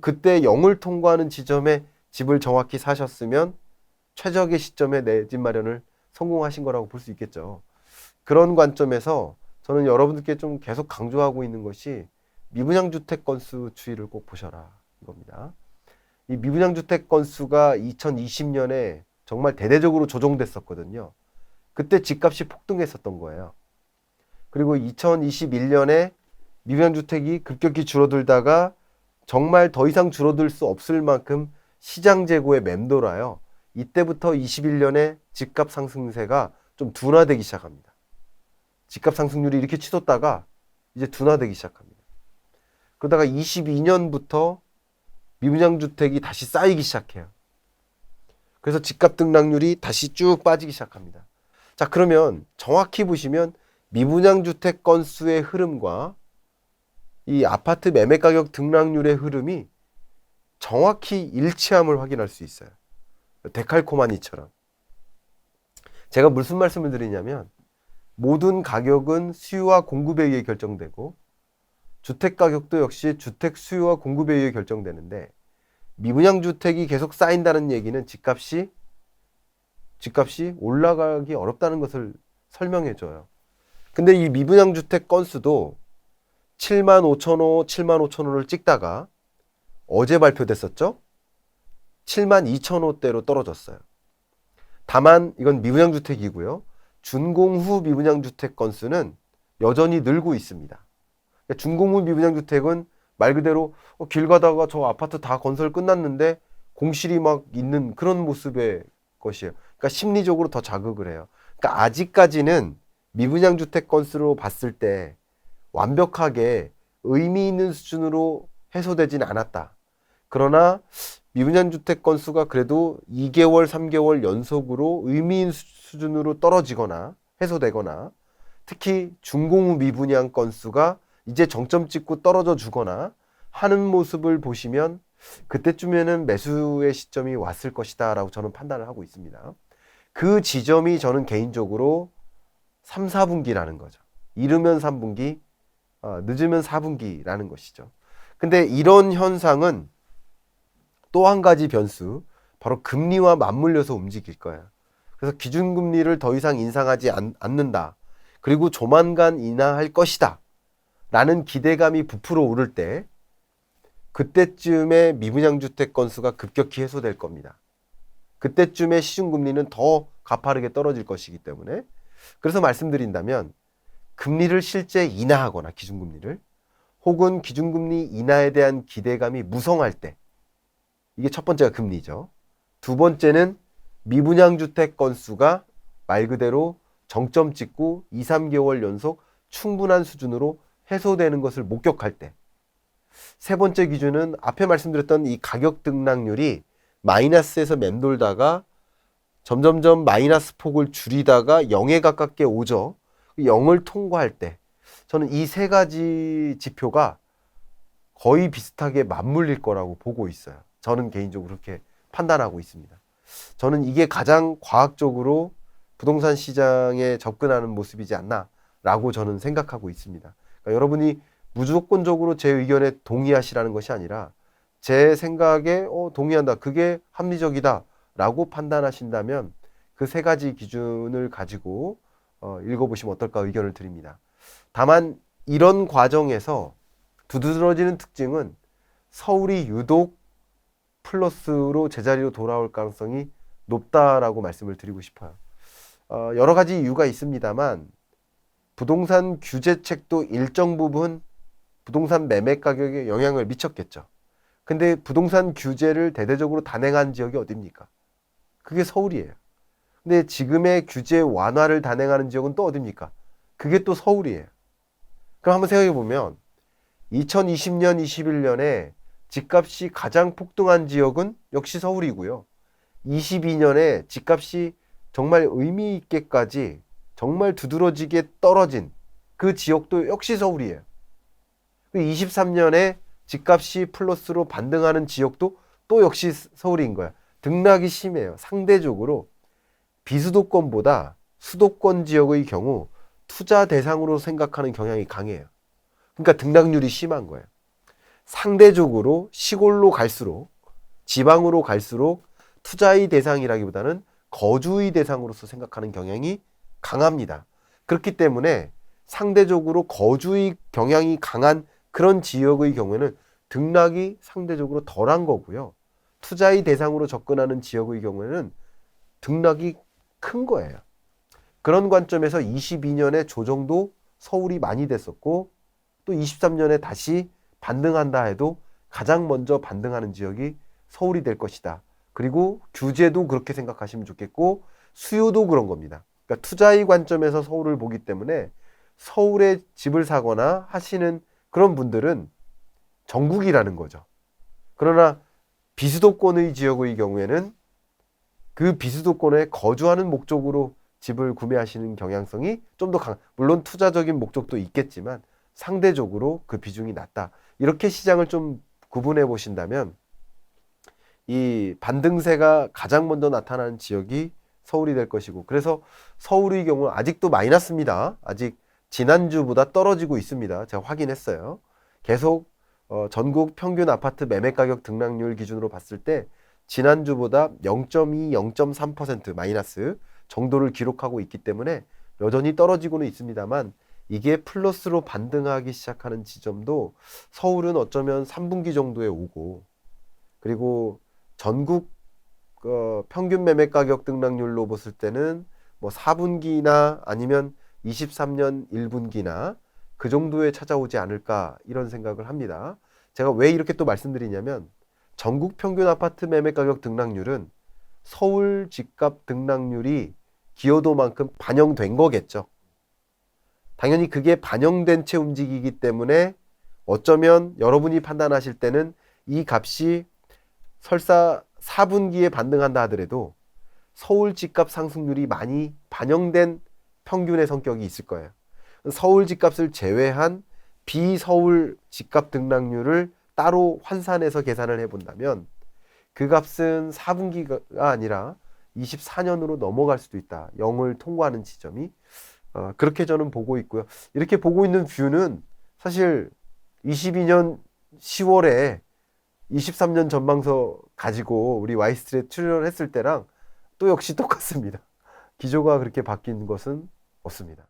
S1: 그때 0을 통과하는 지점에 집을 정확히 사셨으면 최적의 시점에 내 집 마련을 성공하신 거라고 볼 수 있겠죠. 그런 관점에서 저는 여러분들께 좀 계속 강조하고 있는 것이 미분양 주택 건수 추이를 꼭 보셔라 이겁니다. 이 미분양 주택 건수가 2020년에 정말 대대적으로 조정됐었거든요. 그때 집값이 폭등했었던 거예요. 그리고 2021년에 미분양 주택이 급격히 줄어들다가 정말 더 이상 줄어들 수 없을 만큼 시장 재고에 맴돌아요. 이때부터 21년에 집값 상승세가 좀 둔화되기 시작합니다. 집값 상승률이 이렇게 치솟다가 이제 둔화되기 시작합니다. 그러다가 22년부터 미분양 주택이 다시 쌓이기 시작해요. 그래서 집값 등락률이 다시 쭉 빠지기 시작합니다. 자, 그러면 정확히 보시면 미분양 주택 건수의 흐름과 이 아파트 매매 가격 등락률의 흐름이 정확히 일치함을 확인할 수 있어요. 데칼코마니처럼. 제가 무슨 말씀을 드리냐면 모든 가격은 수요와 공급에 의해 결정되고 주택 가격도 역시 주택 수요와 공급에 의해 결정되는데 미분양 주택이 계속 쌓인다는 얘기는 집값이 올라가기 어렵다는 것을 설명해 줘요. 근데 이 미분양 주택 건수도 75,000호, 75,000호를 찍다가 어제 발표됐었죠? 72,000호대로 떨어졌어요. 다만 이건 미분양 주택이고요. 준공 후 미분양 주택 건수는 여전히 늘고 있습니다. 그러니까 준공 후 미분양 주택은 말 그대로 길 가다가 저 아파트 다 건설 끝났는데 공실이 막 있는 그런 모습의 것이에요. 그러니까 심리적으로 더 자극을 해요. 그러니까 아직까지는 미분양 주택 건수로 봤을 때 완벽하게 의미 있는 수준으로 해소되진 않았다. 그러나 미분양주택 건수가 그래도 2개월, 3개월 연속으로 의미인 수준으로 떨어지거나 해소되거나 특히 준공후 미분양 건수가 이제 정점 찍고 떨어져 주거나 하는 모습을 보시면 그때쯤에는 매수의 시점이 왔을 것이다 라고 저는 판단을 하고 있습니다. 그 지점이 저는 개인적으로 3, 4분기라는 거죠. 이르면 3분기, 늦으면 4분기라는 것이죠. 근데 이런 현상은 또 한 가지 변수, 바로 금리와 맞물려서 움직일 거예요. 그래서 기준금리를 더 이상 인상하지 않는다. 그리고 조만간 인하할 것이다. 라는 기대감이 부풀어 오를 때 그때쯤에 미분양주택 건수가 급격히 해소될 겁니다. 그때쯤에 시중금리는 더 가파르게 떨어질 것이기 때문에 그래서 말씀드린다면 금리를 실제 인하하거나 기준금리를 혹은 기준금리 인하에 대한 기대감이 무성할 때 이게 첫 번째가 금리죠. 두 번째는 미분양주택 건수가 말 그대로 정점 찍고 2, 3개월 연속 충분한 수준으로 해소되는 것을 목격할 때 세 번째 기준은 앞에 말씀드렸던 이 가격 등락률이 마이너스에서 맴돌다가 점점점 마이너스 폭을 줄이다가 0에 가깝게 오죠. 0을 통과할 때 저는 이 세 가지 지표가 거의 비슷하게 맞물릴 거라고 보고 있어요. 저는 개인적으로 그렇게 판단하고 있습니다. 저는 이게 가장 과학적으로 부동산 시장에 접근하는 모습이지 않나라고 저는 생각하고 있습니다. 그러니까 여러분이 무조건적으로 제 의견에 동의하시라는 것이 아니라 제 생각에 동의한다. 그게 합리적이다. 라고 판단하신다면 그 세 가지 기준을 가지고 읽어보시면 어떨까 의견을 드립니다. 다만 이런 과정에서 두드러지는 특징은 서울이 유독 플러스로 제자리로 돌아올 가능성이 높다라고 말씀을 드리고 싶어요. 여러 가지 이유가 있습니다만 부동산 규제책도 일정 부분 부동산 매매 가격에 영향을 미쳤겠죠. 근데 부동산 규제를 대대적으로 단행한 지역이 어딥니까? 그게 서울이에요. 근데 지금의 규제 완화를 단행하는 지역은 또 어딥니까? 그게 또 서울이에요. 그럼 한번 생각해 보면 2020년, 21년에 집값이 가장 폭등한 지역은 역시 서울이고요. 22년에 집값이 정말 의미 있게까지 정말 두드러지게 떨어진 그 지역도 역시 서울이에요. 23년에 집값이 플러스로 반등하는 지역도 또 역시 서울인 거야. 등락이 심해요. 상대적으로 비수도권보다 수도권 지역의 경우 투자 대상으로 생각하는 경향이 강해요. 그러니까 등락률이 심한 거예요. 상대적으로 시골로 갈수록 지방으로 갈수록 투자의 대상이라기보다는 거주의 대상으로서 생각하는 경향이 강합니다. 그렇기 때문에 상대적으로 거주의 경향이 강한 그런 지역의 경우에는 등락이 상대적으로 덜한 거고요. 투자의 대상으로 접근하는 지역의 경우에는 등락이 큰 거예요. 그런 관점에서 22년에 조정도 서울이 많이 됐었고 또 23년에 다시 반등한다 해도 가장 먼저 반등하는 지역이 서울이 될 것이다. 그리고 규제도 그렇게 생각하시면 좋겠고 수요도 그런 겁니다. 그러니까 투자의 관점에서 서울을 보기 때문에 서울에 집을 사거나 하시는 그런 분들은 전국이라는 거죠. 그러나 비수도권의 지역의 경우에는 그 비수도권에 거주하는 목적으로 집을 구매하시는 경향성이 좀 더 물론 투자적인 목적도 있겠지만 상대적으로 그 비중이 낮다. 이렇게 시장을 좀 구분해 보신다면 이 반등세가 가장 먼저 나타나는 지역이 서울이 될 것이고 그래서 서울의 경우 아직도 마이너스입니다. 아직 지난주보다 떨어지고 있습니다. 제가 확인했어요. 계속 전국 평균 아파트 매매가격 등락률 기준으로 봤을 때 지난주보다 0.2, 0.3% 마이너스 정도를 기록하고 있기 때문에 여전히 떨어지고는 있습니다만 이게 플러스로 반등하기 시작하는 지점도 서울은 어쩌면 3분기 정도에 오고 그리고 전국 평균 매매가격 등락률로 봤을 때는 뭐 4분기나 아니면 23년 1분기나 그 정도에 찾아오지 않을까 이런 생각을 합니다. 제가 왜 이렇게 또 말씀드리냐면 전국 평균 아파트 매매가격 등락률은 서울 집값 등락률이 기여도만큼 반영된 거겠죠. 당연히 그게 반영된 채 움직이기 때문에 어쩌면 여러분이 판단하실 때는 이 값이 설사 4분기에 반등한다 하더라도 서울 집값 상승률이 많이 반영된 평균의 성격이 있을 거예요. 서울 집값을 제외한 비서울 집값 등락률을 따로 환산해서 계산을 해본다면 그 값은 4분기가 아니라 24년으로 넘어갈 수도 있다. 0을 통과하는 지점이. 그렇게 저는 보고 있고요. 이렇게 보고 있는 뷰는 사실 22년 10월에 23년 전망서 가지고 우리 와이스트리트에 출연을 했을 때랑 또 역시 똑같습니다. 기조가 그렇게 바뀐 것은 없습니다.